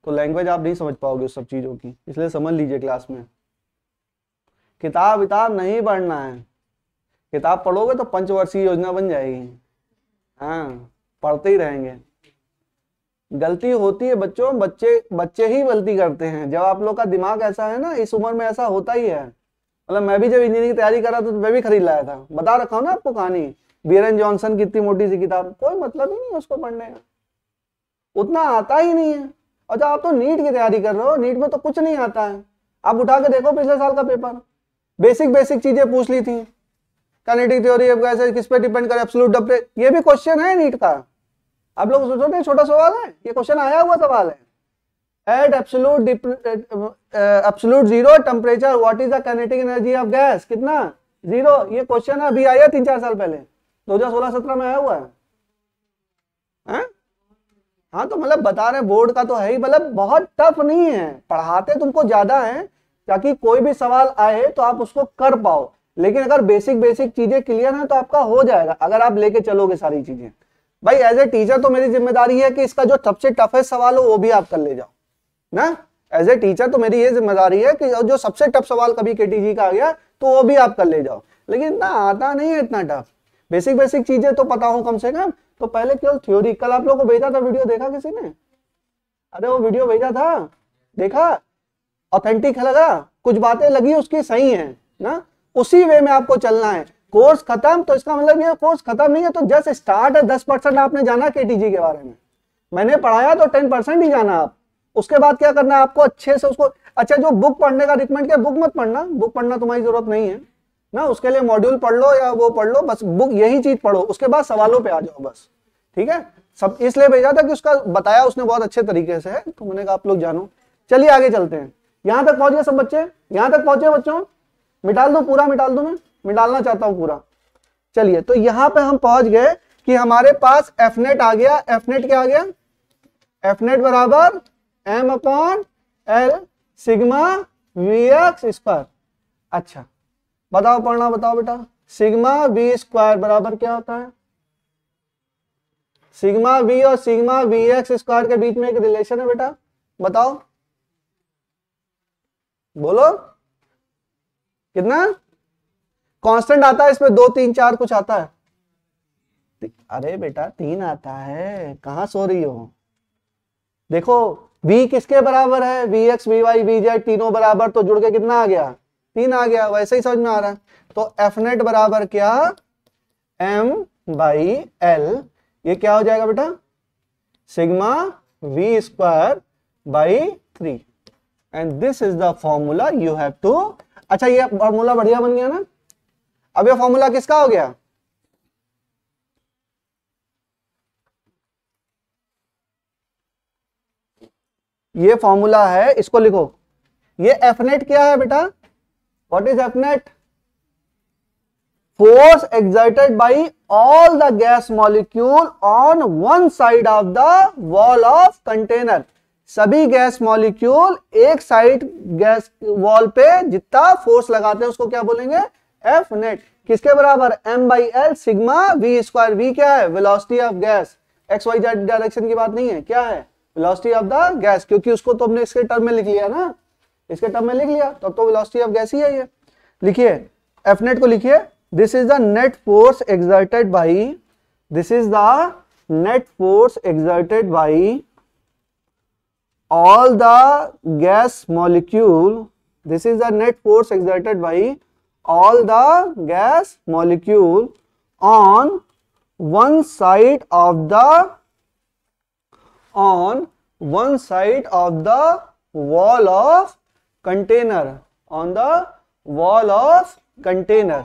तो लैंग्वेज आप नहीं समझ पाओगे उस सब चीजों की, इसलिए समझ लीजिए क्लास में। किताब विताब नहीं पढ़ना है, किताब पढ़ोगे तो पंचवर्षीय योजना बन जाएगी, हाँ पढ़ते ही रहेंगे। गलती होती है बच्चों, बच्चे ही गलती करते हैं, जब आप लोग का दिमाग ऐसा है ना, इस उम्र में ऐसा होता ही है। मतलब मैं भी जब इंजीनियरिंग की तैयारी कर रहा था तो मैं भी खरीद लाया था, बता रखा हूं ना आपको कहानी, बीरेन जॉनसन की इतनी मोटी सी किताब, कोई मतलब ही नहीं है उसको पढ़ने का, उतना आता ही नहीं है। और जब आप तो नीट की तैयारी कर रहे हो, नीट में तो कुछ नहीं आता है, आप उठा के देखो पिछले साल का पेपर, बेसिक चीजें पूछ ली थी, काइनेटिक थ्योरी कैसे किस पे डिपेंड करे, एब्सोल्यूट डब्ल्यू, ये भी क्वेश्चन है नीट का। आप लोग सोचो नहीं छोटा सवाल है, ये क्वेश्चन आया हुआ सवाल है, at absolute zero temperature what is the kinetic energy of gas, कितना 0, ये क्वेश्चन है, अभी आया 3-4 साल पहले, 2016-17 में आया हुआ है। हाँ तो मतलब बता रहे बोर्ड का तो है ही, मतलब बहुत टफ नहीं है, पढ़ाते तुमको ज्यादा है ताकि कोई भी सवाल आए तो आप उसको कर पाओ, लेकिन अगर बेसिक चीजें क्लियर है तो आपका हो जाएगा, अगर आप लेके चलोगे सारी चीजें। भाई एज ए टीचर तो मेरी जिम्मेदारी है कि इसका जो सबसे टफेस्ट सवाल हो वो भी आप कर ले जाओ ना, एज ए टीचर तो मेरी ये जिम्मेदारी है कि जो सबसे टफ सवाल कभी केटीजी का आ गया तो वो भी आप कर ले जाओ, लेकिन इतना आता नहीं है इतना टफ, बेसिक चीजें तो पता हो कम से कम। तो पहले केवल थ्योरी, कल आप लोगों को भेजा था वीडियो, देखा किसी ने, अरे वो वीडियो भेजा था, देखा, ऑथेंटिक लगा, कुछ बातें लगी उसकी सही है ना, उसी वे में आपको चलना है। कोर्स खत्म तो इसका मतलब ये कोर्स खत्म नहीं है, तो जस्ट स्टार्ट है, 10% आपने जाना केटीजी के बारे में, मैंने पढ़ाया तो 10% ही जाना आप, उसके बाद क्या करना है आपको अच्छे से उसको, अच्छा जो बुक पढ़ने का रिकमेंड किया, बुक मत पढ़ना, बुक पढ़ना तुम्हारी जरूरत नहीं है ना, उसके लिए मॉड्यूल पढ़ लो या वो पढ़ लो, बस बुक यही चीज पढ़ो, उसके बाद सवालों पे आ जाओ बस, ठीक है। सब इसलिए भेजा था कि उसका बताया उसने बहुत अच्छे तरीके से है, तो मैंने कहा आप लोग जानो। चलिए आगे चलते हैं। यहां तक पहुंच गए सब बच्चे? यहां तक पहुंचे बच्चों? मिटाल दो पूरा, मिटाल दो, मैं मिटालना चाहता हूं पूरा। चलिए, तो यहां पे हम पहुंच गए कि हमारे पास एफ नेट आ गया। एफ नेट क्या आ गया? एफ नेट बराबर m upon l sigma we x square. अच्छा बताओ, पढ़ना बताओ बेटा। सिग्मा वी स्क्वायर बराबर क्या होता है? सिग्मा वी और सिग्मा वी एक्स स्क्वायर के बीच में एक रिलेशन है बेटा, बताओ, बोलो कितना कांस्टेंट आता है इसमें? 2 3 4 कुछ आता है? अरे बेटा 3 आता है, कहां सो रही हो? देखो v किसके बराबर है? V X V Y V Z तीनों बराबर, तो जुड़ के कितना आ गया? 3 आ गया। वैसे ही समझ में आ रहा है। तो एफ नेट बराबर क्या? m बाई एल, ये क्या हो जाएगा बेटा? Sigma V square by 3, and this is the formula you have to. अच्छा ये फॉर्मूला बढ़िया बन गया ना? अब ये फॉर्मूला किसका हो गया? ये फॉर्मूला है, इसको लिखो। ये एफ नेट क्या है बेटा? What is F net? Force exerted by all the gas molecule on one side of the wall of container. सभी गैस मॉलिक्यूल एक साइड गैस वॉल पे जितना फोर्स लगाते हैं उसको क्या बोलेंगे? F net. किसके बराबर? M by L sigma V square. V क्या है? Velocity of gas. X Y Z direction की बात नहीं है, क्या है? वेलोसिटी ऑफ द गैस, क्योंकि उसको तो हमने इसके टर्म में लिख लिया ना, इसके टर्म में लिख लिया, तब तो वेलोसिटी ऑफ गैस ही है ये। लिखिए एफ नेट को, लिखिए this is the net force exerted by, this is the net force exerted by all the gas molecule, this is the net force exerted by all the gas molecule on one side of the wall of container, on the wall of container।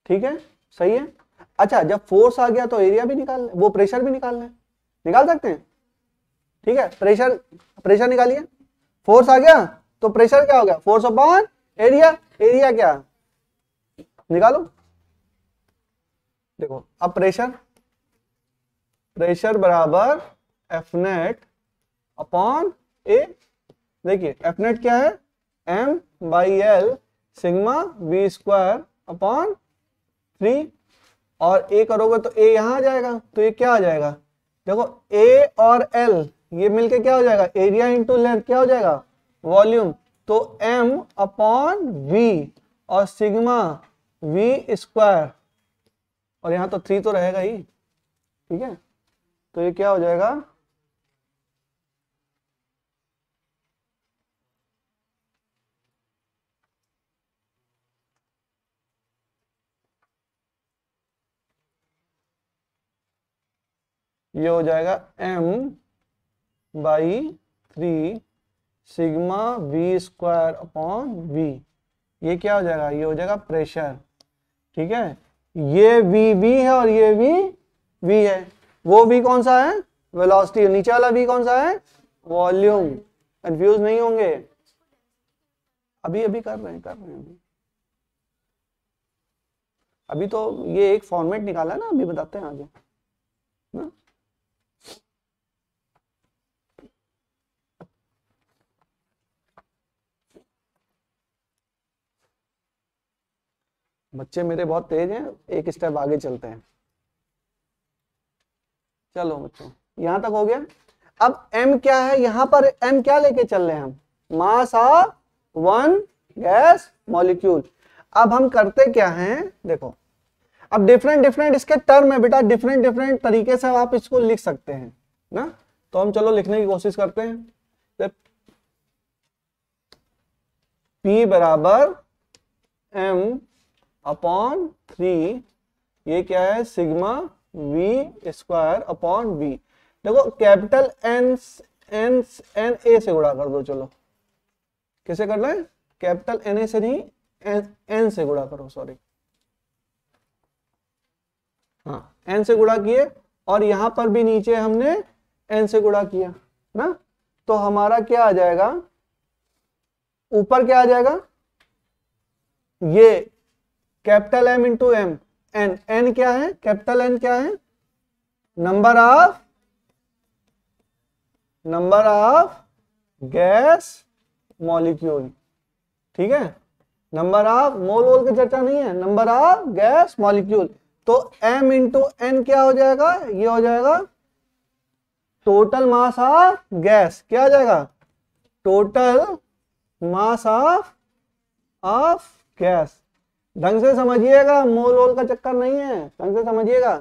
ठीक है, सही है। अच्छा जब force आ गया तो area भी निकालना, वो प्रेशर भी निकालना है, निकाल सकते हैं? ठीक है, प्रेशर निकालिए। फोर्स आ गया तो प्रेशर क्या हो गया? Force upon area. एरिया क्या? निकालो। देखो अब प्रेशर बराबर एफ नेट अपॉन ए। देखिए एफ नेट क्या है? M by L sigma V square upon 3, और ए करोगे तो ए यहां आ जाएगा, तो ये क्या आ जाएगा? देखो ए और एल ये मिलके क्या हो जाएगा? एरिया इंटू लेंथ क्या हो जाएगा? वॉल्यूम। तो m अपॉन वी और सिग्मा वी स्क्वायर, और यहां तो 3 तो रहेगा ही, ठीक है, तो ये क्या हो जाएगा? ये हो जाएगा m by 3 sigma V square upon V. ये क्या हो जाएगा? ये हो जाएगा प्रेशर। ठीक है, ये वी है और ये वी है। वो वी कौन सा है? वेलोसिटी। नीचे वाला वी कौन सा है? वॉल्यूम। कंफ्यूज नहीं होंगे, अभी कर रहे हैं अभी तो ये एक फॉर्मेट निकाला ना, अभी बताते हैं आगे ना? बच्चे मेरे बहुत तेज हैं, एक स्टेप आगे चलते हैं। चलो बच्चों यहां तक हो गया। अब m क्या है? यहां पर m क्या लेके चल रहे हैं हम? मास ऑफ वन गैस मॉलिक्यूल। अब हम करते क्या हैं? देखो अब डिफरेंट इसके टर्म है बेटा, डिफरेंट तरीके से आप इसको लिख सकते हैं ना, तो हम चलो लिखने की कोशिश करते हैं। P बराबर m अपॉन 3, ये क्या है? Sigma v square upon v। देखो कैपिटल एन ए से गुणा कर दो, चलो कैसे कर रहे हैं, कैपिटल एन से नहीं एन से गुणा करो, सॉरी, हाँ एन से गुणा किए और यहां पर भी नीचे हमने एन से गुणा किया ना, तो हमारा क्या आ जाएगा, ऊपर क्या आ जाएगा, ये capital M into M, N, N क्या है, कैपिटल एन क्या है, नंबर ऑफ गैस मॉलिक्यूल, ठीक है, नंबर ऑफ मोल वोल की चर्चा नहीं है, नंबर ऑफ गैस मॉलिक्यूल। तो m इंटू एन क्या हो जाएगा, ये हो जाएगा टोटल मास ऑफ गैस, क्या आ जाएगा, टोटल मास ऑफ गैस। ढंग से समझिएगा, मोल वोल का चक्कर नहीं है, ढंग से समझिएगा।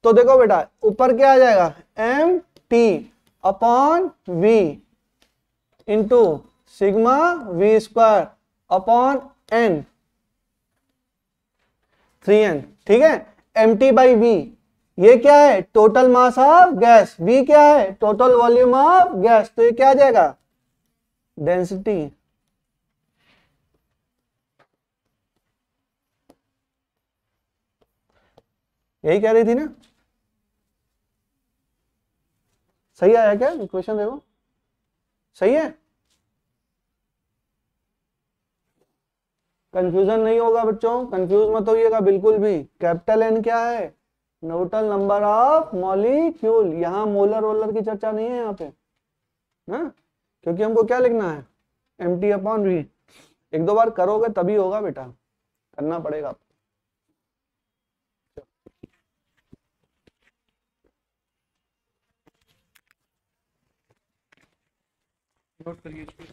तो देखो बेटा ऊपर क्या आ जाएगा, M T upon V into sigma V square upon N 3n, ठीक है, एम टी बाई वी, ये क्या है, total mass of gas, V क्या है, टोटल वॉल्यूम ऑफ गैस, तो ये क्या आ जाएगा, डेंसिटी। यही कह रही थी ना, सही आया क्या, इक्वेशन देखो सही है, कंफ्यूजन नहीं होगा बच्चों, कंफ्यूज मत होइएगा बिल्कुल भी। कैपिटल एन क्या है, टोटल नंबर ऑफ मॉलिक्यूल, यहाँ मोलर वोलर की चर्चा नहीं है यहाँ पे ना, क्योंकि हमको क्या लिखना है, एम टी अपॉन वी। एक दो बार करोगे तभी होगा बेटा, करना पड़ेगा। नोट करिए इसको।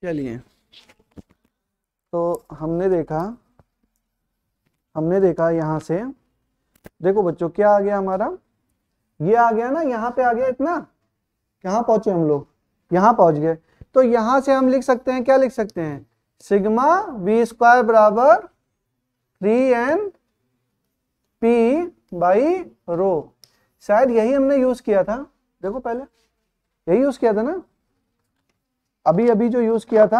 चलिए, तो हमने देखा यहां से, देखो बच्चों क्या आ गया हमारा, ये आ गया ना, यहाँ पे आ गया इतना, कहाँ पहुंचे हम लोग, यहाँ पहुंच गए। तो यहां से हम लिख सकते हैं, क्या लिख सकते हैं, सिग्मा वी स्क्वायर बराबर 3n p बाई रो। शायद यही हमने यूज किया था, देखो पहले यही यूज किया था ना, अभी जो यूज किया था,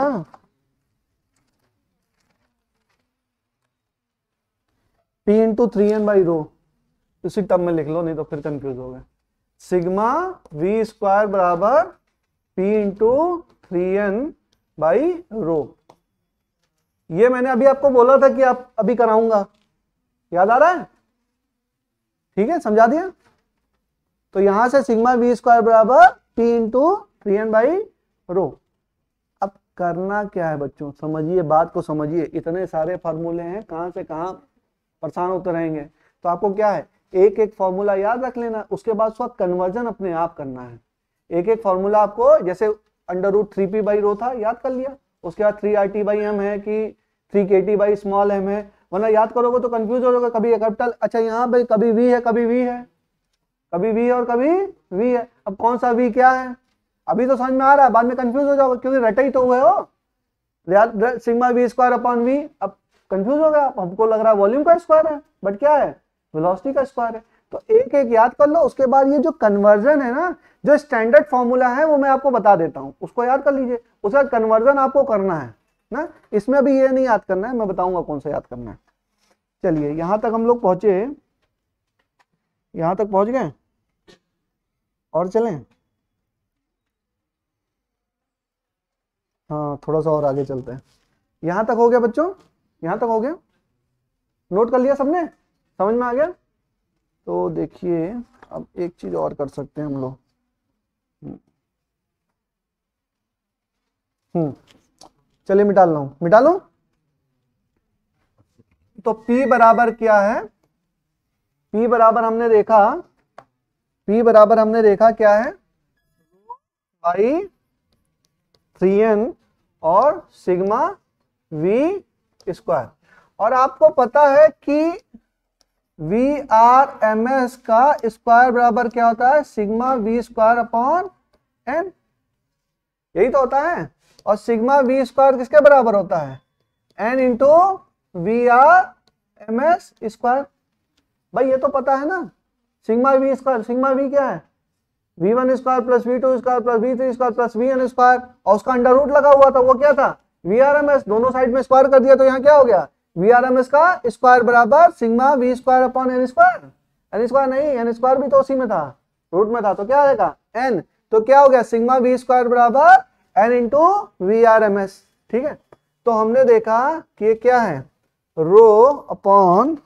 p into 3n by rho, उसी टर्म में लिख लो, नहीं तो फिर कंफ्यूज हो गए। सिग्मा वी स्क्वायर बराबर p into 3n by rho, ये मैंने अभी आपको बोला था कि आप अभी कराऊंगा, याद आ रहा है, ठीक है, समझा दिया। तो यहां से सिग्मा वी स्क्वायर बराबर p into 3n by rho. अब करना क्या है बच्चों, समझिए बात को, समझिए, इतने सारे फार्मूले हैं, कहां से कहां परेशान होते रहेंगे। तो आपको क्या है, एक एक फॉर्मूला याद रख लेना, उसके बाद उसका कन्वर्जन अपने आप करना है। एक एक फॉर्मूला आपको, जैसे अंडर रूट 3p बाई रो था, याद कर लिया, उसके बाद 3RT बाई एम है कि 3KT बाई स्मॉल एम है, वरना याद करोगे तो कंफ्यूज हो जाओगे, कभी कैपिटल, अच्छा यहाँ पे कभी v है, कभी v है, कभी v और कभी v है, अब कौन सा v क्या है, अभी तो समझ में आ रहा है, बाद में कंफ्यूज हो जाओगे, क्योंकि रटे ही तो हुए हो, sigma V square upon V, अब कंफ्यूज हो गया, हमको लग रहा है वॉल्यूम का स्क्वायर है, बट क्या है, वेलोसिटी का स्क्वायर है। तो एक एक याद कर लो, उसके बाद ये जो कन्वर्जन है ना, जो स्टैंडर्ड फॉर्मूला है वो मैं आपको बता देता हूं, उसको याद कर लीजिए, उसका कन्वर्जन आपको करना है ना, इसमें अभी ये नहीं याद करना है, मैं बताऊंगा कौन सा याद करना है। चलिए यहां तक हम लोग पहुंचे, यहां तक पहुंच गए, और चलें, हाँ थोड़ा सा और आगे चलते हैं। यहां तक हो गया बच्चों, यहां तक हो गया, नोट कर लिया सबने, समझ में आ गया। तो देखिए अब एक चीज और कर सकते हैं हम लोग, चलिए मिटा लूं, तो P बराबर क्या है, P बराबर हमने देखा क्या है, बाई 3n और सिग्मा वी स्क्वायर। और आपको पता है कि वी आर एम एस का स्क्वायर बराबर क्या होता है, sigma V square upon N, यही तो होता है। और सिग्मा वी स्क्वायर किसके बराबर होता है, N into V R M S square. भाई ये तो पता है ना, sigma V square, sigma V क्या है, V one square plus V two square plus V three square plus V N square, और उसका अंडर रूट लगा हुआ था, वो क्या था, वी आर एम एस। दोनों साइड में स्क्वायर कर दिया तो यहाँ क्या हो गया, वी आर एम एस का स्क्वायर बराबर sigma V square upon N square. N square नहीं, एन स्क्वायर भी तो उसी में था, रूट में था, तो क्या आएगा एन। तो क्या हो गया, सिग्मा वी स्क्वायर बराबर N into V R M S. ठीक है, तो हमने देखा कि ये क्या है, rho upon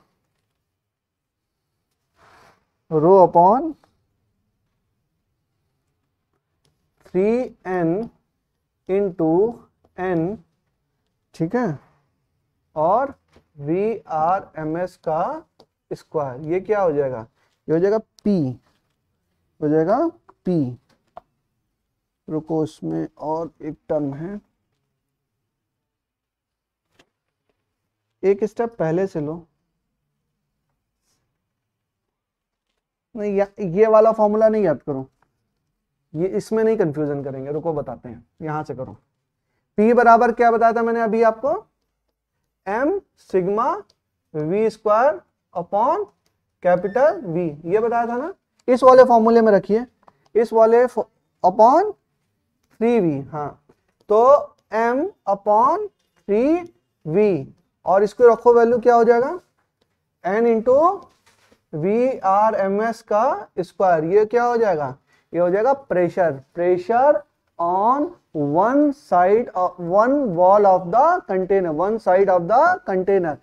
3n into n, ठीक है, और वी आर एम एस का स्क्वायर, ये क्या हो जाएगा, ये हो जाएगा p, हो जाएगा p। रुको, इसमें और एक टर्म है, एक स्टेप पहले से लो, नहीं ये वाला फॉर्मूला नहीं याद करो, ये इसमें नहीं कंफ्यूजन करेंगे, रुको बताते हैं, यहां से करो। P बराबर क्या बताया था मैंने अभी आपको, m sigma v square upon capital V, ये बताया था ना। इस वाले फॉर्मूले में रखिए, इस वाले अपॉन 3v, हाँ, तो m अपॉन 3v, और इसको रखो वैल्यू क्या हो जाएगा, n into V R M S का स्क्वायर, ये क्या हो जाएगा, ये हो जाएगा pressure, pressure on one side, one wall of the container, one side of the container.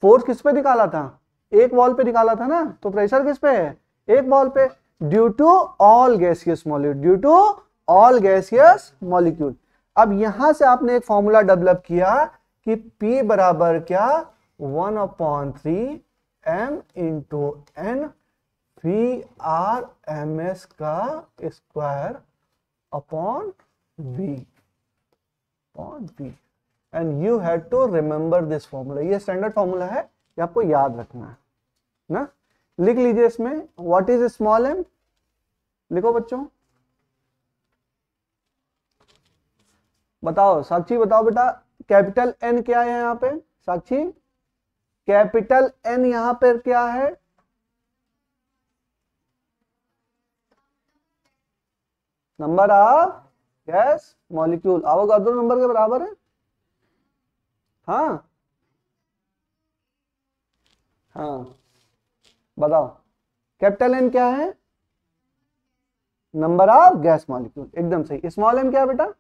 Force किस पे निकाला था, एक वॉल पे निकाला था ना, तो प्रेशर किस पे है, एक वॉल पे, due to all gaseous molecule, due to all gaseous molecule. अब यहां से आपने एक फॉर्मूला डेवलप किया कि P बराबर क्या, 1/3 m into N V R M S का square upon v, and you have to remember this formula. ये स्टैंडर्ड फॉर्मूला है, ये आपको याद रखना है ना। लिख लीजिए इसमें, व्हाट इज स्मॉल m, लिखो बच्चों, बताओ साक्षी, बताओ बेटा, कैपिटल N क्या है यहाँ पे, साक्षी कैपिटल N यहां पर क्या है, number of gas molecule, Avogadro number के बराबर है। हाँ हाँ, बताओ कैपिटल N क्या है, नंबर ऑफ गैस मॉलिक्यूल, एकदम सही। स्मॉल m क्या है बेटा,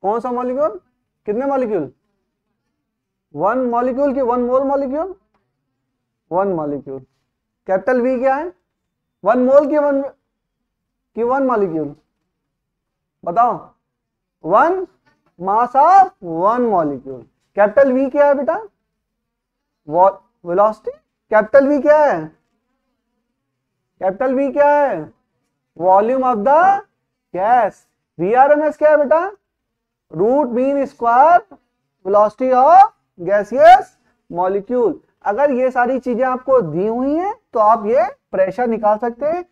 कौन सा मॉलिक्यूल, कितने मॉलिक्यूल, वन मॉलिक्यूल की one mole molecule, one molecule. Capital V क्या है, वन मोल की वन मॉलिक्यूल, बताओ, one mass of one molecule. Capital V क्या है बेटा, वेलोसिटी। कैपिटल V क्या है, कैपिटल V क्या है, volume of the gas. VRMS क्या है बेटा, root mean square velocity of gaseous molecule. अगर ये सारी चीजें आपको दी हुई हैं तो आप ये प्रेशर निकाल सकते हैं।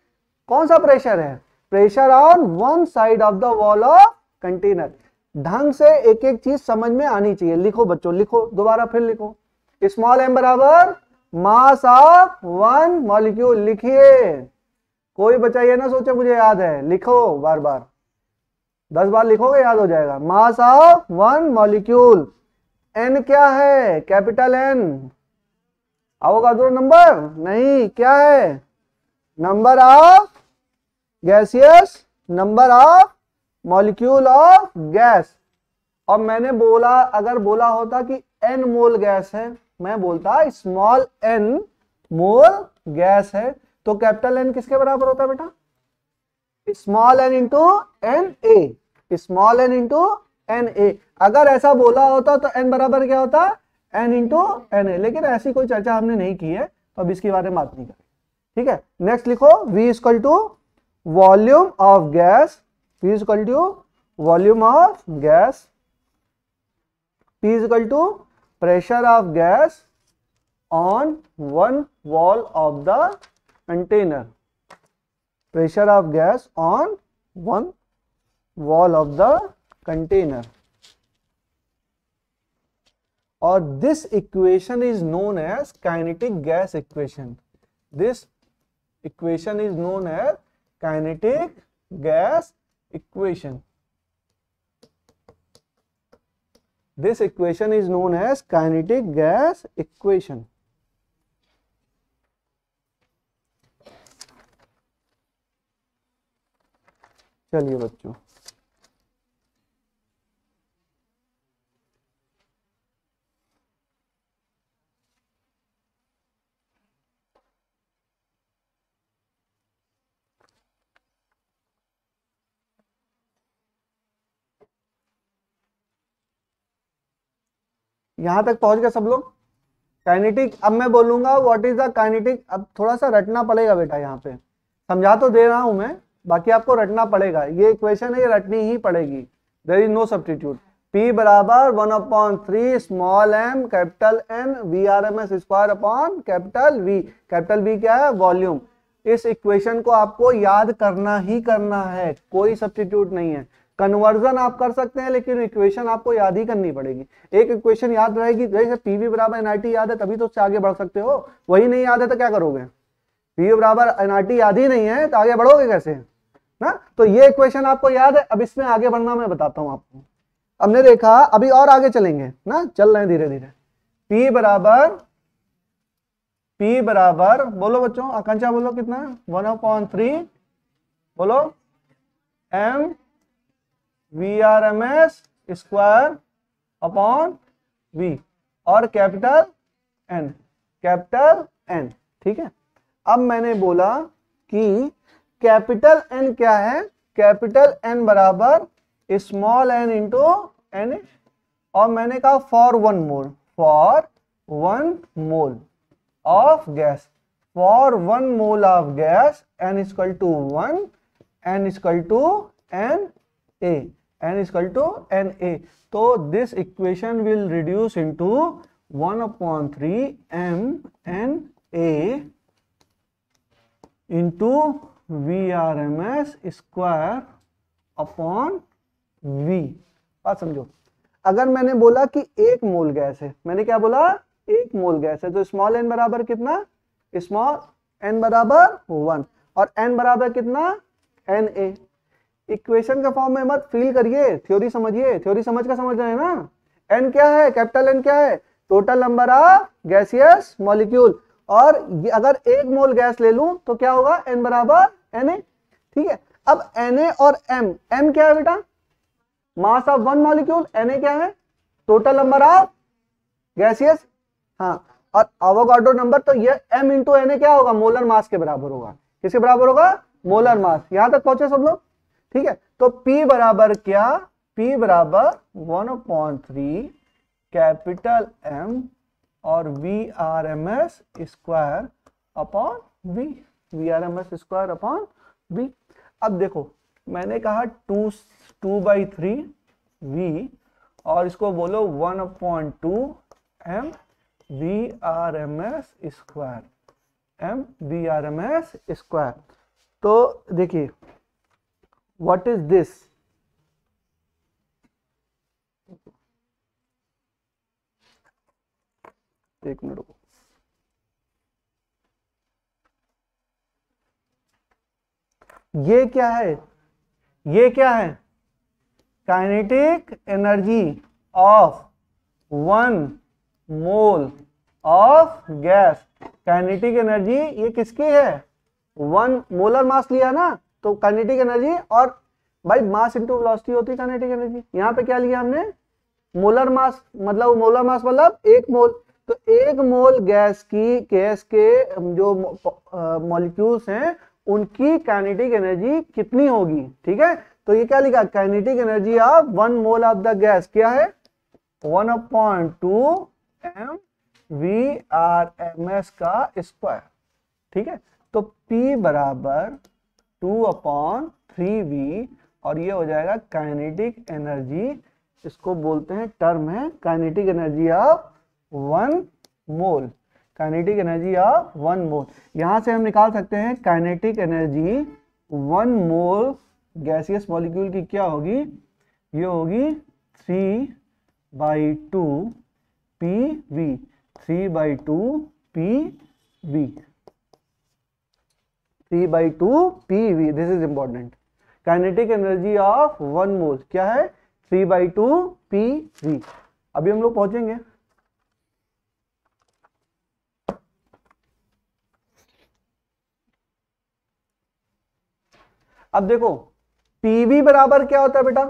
कौन सा प्रेशर है, pressure on one side of the wall of container. ढंग से एक एक चीज समझ में आनी चाहिए। लिखो बच्चों, लिखो दोबारा, फिर लिखो, स्मॉल m बराबर मास ऑफ वन मॉलिक्यूल। लिखिए, कोई बच्चा ये ना सोचे मुझे याद है, लिखो बार बार, 10 बार लिखोगे याद हो जाएगा। मास ऑफ वन मॉलिक्यूल। n क्या है, कैपिटल N, अवोगाड्रो नंबर नहीं, क्या है, number of gaseous, number of molecule of gas. और मैंने बोला, अगर बोला होता कि n मोल गैस है, मैं बोलता स्मॉल n मोल गैस है, तो कैपिटल N किसके बराबर होता है बेटा, small n into N A, small n into N A. अगर ऐसा बोला होता तो n बराबर क्या होता, n इंटू एन ए। लेकिन ऐसी कोई चर्चा हमने नहीं की है, तो अब इसके बारे में बात नहीं करें, ठीक है। नेक्स्ट लिखो, v equal to volume of gas, P is equal to volume of gas, P is equal to pressure of gas on one wall of the container, pressure of gas on one wall of the container. Or this equation is known as kinetic gas equation. This equation is known as kinetic gas equation. This equation is known as kinetic gas equation. चलिए बच्चों, यहां तक पहुंच गए सब लोग? Kinetic, अब मैं बोलूंगा व्हाट इज द काइनेटिक, अब थोड़ा सा रटना पड़ेगा बेटा, यहाँ पे समझा तो दे रहा हूं मैं, बाकी आपको रटना पड़ेगा। ये इक्वेशन है, ये रटनी ही पड़ेगी, there is no substitute. P बराबर 1/3 small m capital N VRMS square upon capital V। Capital V क्या है? वॉल्यूम। इस इक्वेशन को आपको याद करना ही करना है, कोई सब्स्टिट्यूट नहीं है। कन्वर्जन आप कर सकते हैं, लेकिन इक्वेशन आपको याद ही करनी पड़ेगी। एक इक्वेशन याद रहेगी, जैसे PV बराबर NRT याद है तभी तो उससे आगे बढ़ सकते हो, वही नहीं याद है तो क्या करोगे? PV बराबर NRT याद ही नहीं है तो आगे बढ़ोगे कैसे ना? तो ये इक्वेशन आपको याद है। अब इसमें आगे बढ़ना मैं बताता हूं आपको। हमने देखा, अभी और आगे चलेंगे ना, चल रहे हैं धीरे धीरे। P बराबर बोलो बच्चों, आकांक्षा बोलो कितना? 1/3 बोलो m VRMS square upon V और कैपिटल N, ठीक है। अब मैंने बोला कि कैपिटल N क्या है? कैपिटल N बराबर स्मॉल n इंटू Na, और मैंने कहा for one mole of gas, for one mole of gas n equal to 1, n equal to Na। तो this equation will reduce into 1/3 mNA into VRMS square upon V। बात समझो, अगर मैंने बोला कि 1 मोल गैस है, मैंने क्या बोला? 1 मोल गैस है, तो स्मॉल n बराबर कितना? स्मॉल n बराबर 1 और n बराबर कितना? Na। इक्वेशन के फॉर्म में मत फील करिए, थ्योरी समझिए, थ्योरी समझ का समझ रहे हैं ना। n क्या है? कैपिटल N क्या है? Total number of gaseous molecule. और ये अगर 1 मोल गैस ले लूं तो क्या होगा? n बराबर Na, ठीक है। अब Na और m क्या है बेटा? मास ऑफ वन मॉलिक्यूल। Na क्या है? टोटल नंबर ऑफ गैसियस, हाँ। और एवोगाड्रो नंबर, तो ये m इंटू Na क्या होगा? मोलर मास के बराबर होगा। किसके बराबर होगा? Molar mass. यहां तक पहुंचे सब लोग? ठीक है। तो P बराबर क्या? P बराबर 1/3 कैपिटल M और VRMS square upon V, VRMS square upon V। अब देखो, मैंने कहा 2/3 V और इसको बोलो 1/2 M VRMS square, M VRMS square. तो देखिए, व्हाट इज दिस? एक मिनट रुको, ये क्या है? ये क्या है? Kinetic energy of 1 mole of gas. Kinetic energy ये किसकी है? 1 मोलर मास लिया ना, तो काइनेटिक एनर्जी, और भाई मास इनटू वेलोसिटी होती है काइनेटिक एनर्जी। यहाँ पे क्या लिया हमने? मोलर मास, मतलब मोलर मास मतलब 1 मोल। तो 1 मोल गैस के जो मॉलिक्यूल्स हैं उनकी काइनेटिक एनर्जी कितनी होगी? ठीक है, तो ये क्या लिखा? Kinetic energy of 1 mole of the gas क्या है? 1/2 m VRMS का स्क्वायर। ठीक है, तो P बराबर 2/3v, और ये हो जाएगा काइनेटिक एनर्जी। इसको बोलते हैं, टर्म है kinetic energy of 1 mole. Kinetic energy of 1 मोल, यहां से हम निकाल सकते हैं काइनेटिक एनर्जी 1 मोल गैसियस मॉलिक्यूल की क्या होगी, ये होगी 3/2 PV, 3/2 PV, 3/2 PV। This is important. Kinetic energy of 1 मोल क्या है, 3/2 PV। अभी हम लोग पहुंचेंगे। अब देखो PV बराबर क्या होता है बेटा,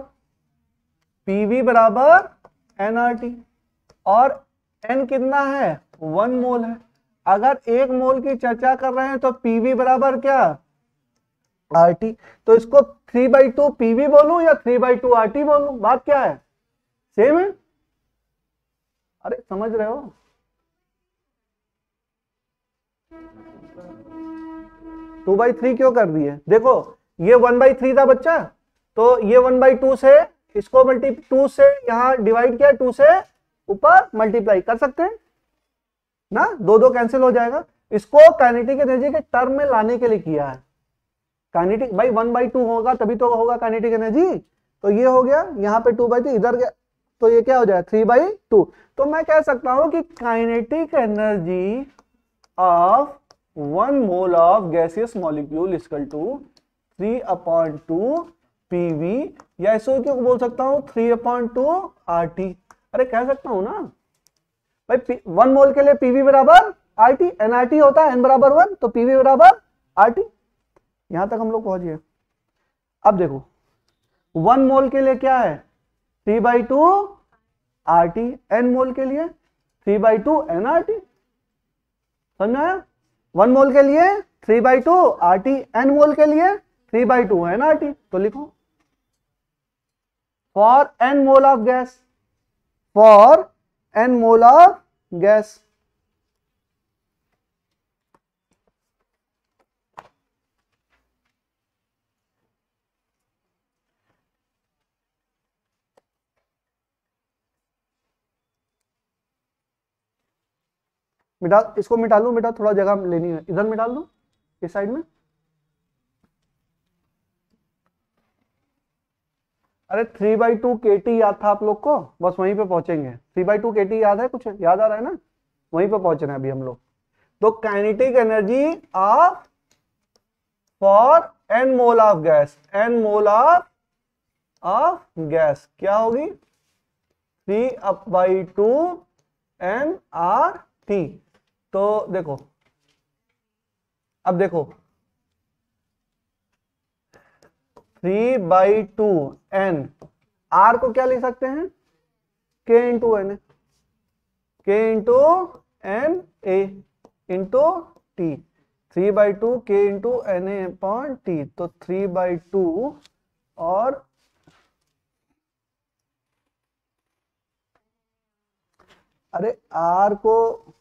PV बराबर nRT, और n कितना है, 1 मोल है। अगर 1 मोल की चर्चा कर रहे हैं तो PV बराबर क्या, RT। तो इसको 3/2 PV बोलूं या 3/2 RT बोलूं, बात क्या है, सेम है। अरे समझ रहे हो, टू बाई थ्री क्यों कर दिए, देखो ये 1/3 था बच्चा, तो ये 1/2 से इसको 2 से यहां डिवाइड किया, 2 से ऊपर मल्टीप्लाई कर सकते हैं ना, 2 कैंसिल हो जाएगा। इसको काइनेटिक एनर्जी के टर्म में लाने के लिए किया है। काइनेटिक भाई 1/2 होगा तभी तो होगा काइनेटिक एनर्जी, तो ये हो गया यहाँ पे 2/3 इधर गया, तो ये क्या हो जाएगा 3/2। तो मैं कह सकता हूं कि kinetic energy of 1 mole of gaseous molecule equal to 3/2 PV, या इसको क्यों बोल सकता हूं 3/2 RT। अरे कह सकता हूं ना भाई, 1 मोल के लिए PV बराबर RT, nRT होता है n बराबर 1, तो PV बराबर RT। यहां तक हम लोग पहुंच गए। अब देखो 1 मोल के लिए क्या है 3/2 RT, n मोल के लिए 3/2 nRT, समझ में आया। 1 मोल के लिए 3/2 RT, n मोल के लिए 3/2 nRT। तो लिखो for n mole of gas, for n mole of gas, मिटा, इसको मिटा लूं बेटा, थोड़ा जगह लेनी है, इधर मिटा लूं इस साइड में। अरे 3/2 KT याद था आप लोग को, बस वहीं पे पहुंचेंगे। 3/2 KT याद है, कुछ याद आ रहा है ना, वहीं पे पहुंच रहे हैं अभी हम लोग। तो kinetic energy of for n mole of gas, n mole of gas क्या होगी 3/2 nRT। तो देखो, अब देखो 3/2 n, R को क्या लिख सकते हैं K into N, K into N A into T, 3/2 K into N A upon T. तो 3/2 और अरे R को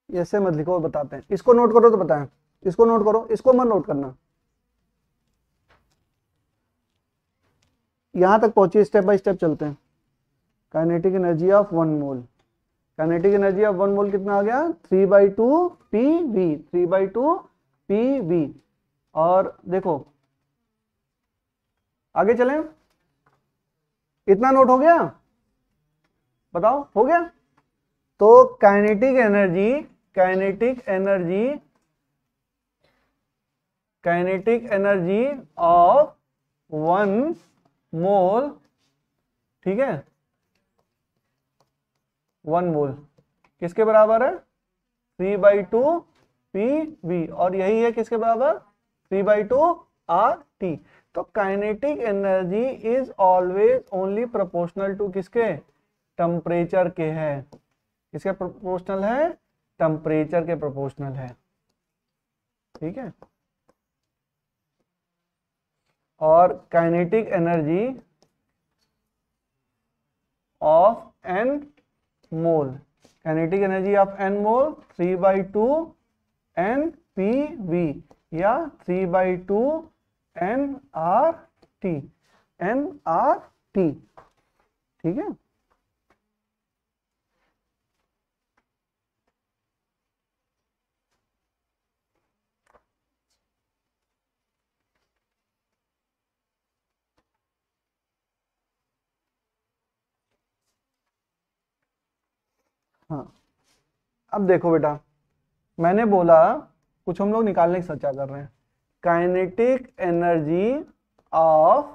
ऐसे मत लिखो, बताते हैं, इसको नोट करो तो बताएं, इसको नोट करो, इसको मत नोट करना। यहां तक पहुंचिए, स्टेप बाय स्टेप चलते हैं। Kinetic energy of 1 mole, kinetic energy of 1 मोल कितना आ गया 3/2 PV, 3/2 PV। और देखो आगे चलें, इतना नोट हो गया, बताओ हो गया। तो kinetic energy, kinetic energy, kinetic energy of 1 मोल, ठीक है 1 मोल किसके बराबर है 3/2 PV, और यही है किसके बराबर 3/2 RT। तो kinetic energy is always only proportional to किसके, टेम्परेचर के है। किसके प्रोपोर्शनल है, टेम्परेचर के प्रोपोर्शनल है। ठीक है, और kinetic energy of N mole, kinetic energy of N mole 3/2 NPV या 3/2 nRT, nRT। ठीक है, हाँ। अब देखो बेटा, मैंने बोला कुछ हम लोग निकालने की चर्चा कर रहे हैं। काइनेटिक एनर्जी ऑफ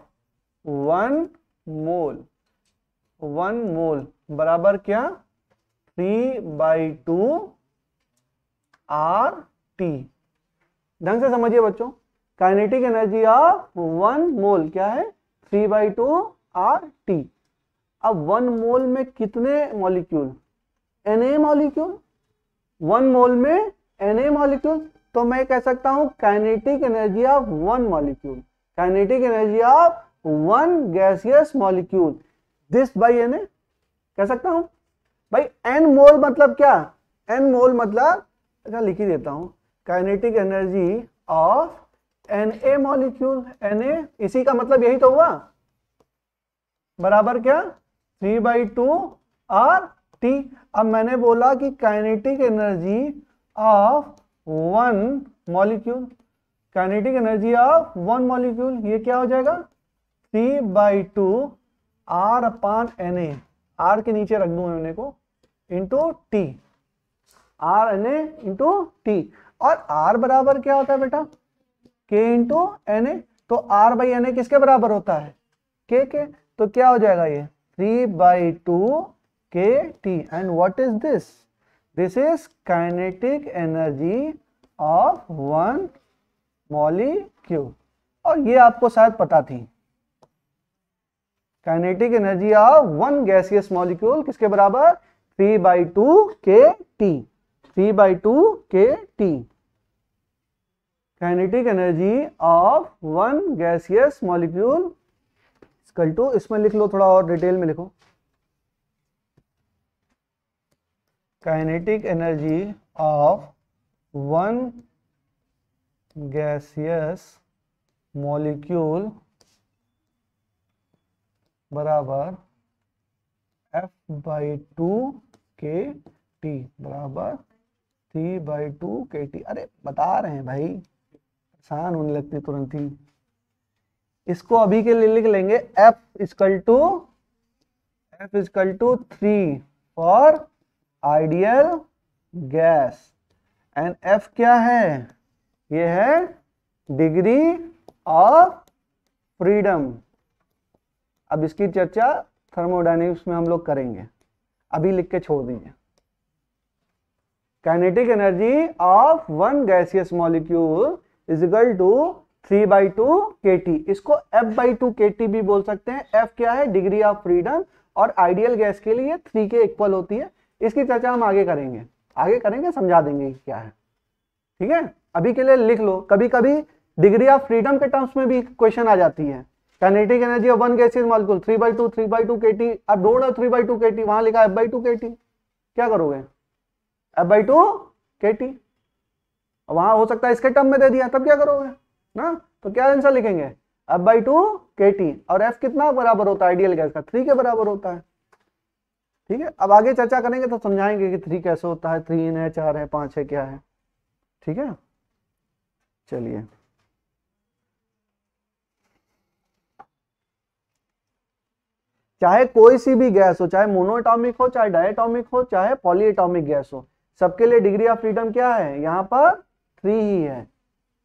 1 मोल, 1 मोल बराबर क्या, 3/2 RT। ढंग से समझिए बच्चों, काइनेटिक एनर्जी ऑफ 1 मोल क्या है, 3/2 RT। अब 1 मोल में कितने मॉलिक्यूल, Na मॉलिक्यूल, 1 मोल में Na मॉलिक्यूल। तो मैं कह सकता हूं kinetic energy of 1 molecule, kinetic energy of 1 gaseous molecule this by Na, कह सकता हूं भाई। n मोल मतलब क्या, n मोल मतलब, अच्छा लिख ही देता हूं, kinetic energy of Na molecule, Na इसी का मतलब यही तो हुआ, बराबर क्या, 3/2 RT। अब मैंने बोला कि kinetic energy of 1 molecule, kinetic energy of 1 molecule, ये क्या हो जाएगा, 3/2 R/Na, R के नीचे रख दूं मैंने को, into T, RNA into T। और R बराबर क्या होता है बेटा, K इंटू Na। तो R/Na किसके बराबर होता है, K के। तो क्या हो जाएगा ये 3/2 KT। And what is this, this is kinetic energy of 1 molecule. और ये आपको शायद पता थी, kinetic energy of 1 gaseous molecule किसके बराबर, 3/2 KT, 3/2 KT। Kinetic energy of 1 gaseous molecule equal to, इसमें लिख लो, थोड़ा और डिटेल में लिखो, kinetic energy of 1 gaseous molecule बराबर F/2 KT बराबर 3/2 KT। अरे बता रहे हैं भाई, आसान होने लगती तुरंत ही। इसको अभी के लिए लिख लेंगे F equal to 3 for ideal gas, and F क्या है, ये है डिग्री ऑफ फ्रीडम। अब इसकी चर्चा थर्मोडायनेमिक्स में हम लोग करेंगे, अभी लिख के छोड़ दीजिए। Kinetic energy of 1 gaseous molecule is equal to 3/2 KT। इसको F/2 KT भी बोल सकते हैं। F क्या है, डिग्री ऑफ फ्रीडम, और आइडियल गैस के लिए 3 के इक्वल होती है। इसकी चर्चा हम आगे करेंगे, समझा देंगे कि क्या है। ठीक है, अभी के लिए लिख लो। कभी कभी डिग्री ऑफ फ्रीडम के टर्म्स में भी क्वेश्चन आ जाती है। Kinetic energy of 1 gaseous molecule 3/2 KT। अब ढूंढो 3/2 KT, वहां लिखा F/2 KT, क्या करोगे, F/2 KT। वहां हो सकता है इसके टर्म में दे दिया, तब क्या करोगे ना, तो क्या आंसर लिखेंगे, F/2 KT। और F कितना बराबर होता है आइडियल गैस का, 3 के बराबर होता है। ठीक है, अब आगे चर्चा करेंगे तो समझाएंगे कि 3 कैसे होता है, 3 है, 4 है, 5 है, क्या है। ठीक है, चलिए चाहे कोई सी भी गैस हो, चाहे मोनोएटॉमिक हो, चाहे डायटॉमिक हो, चाहे पॉलीएटॉमिक गैस हो, सबके लिए डिग्री ऑफ फ्रीडम क्या है, यहाँ पर 3 ही है।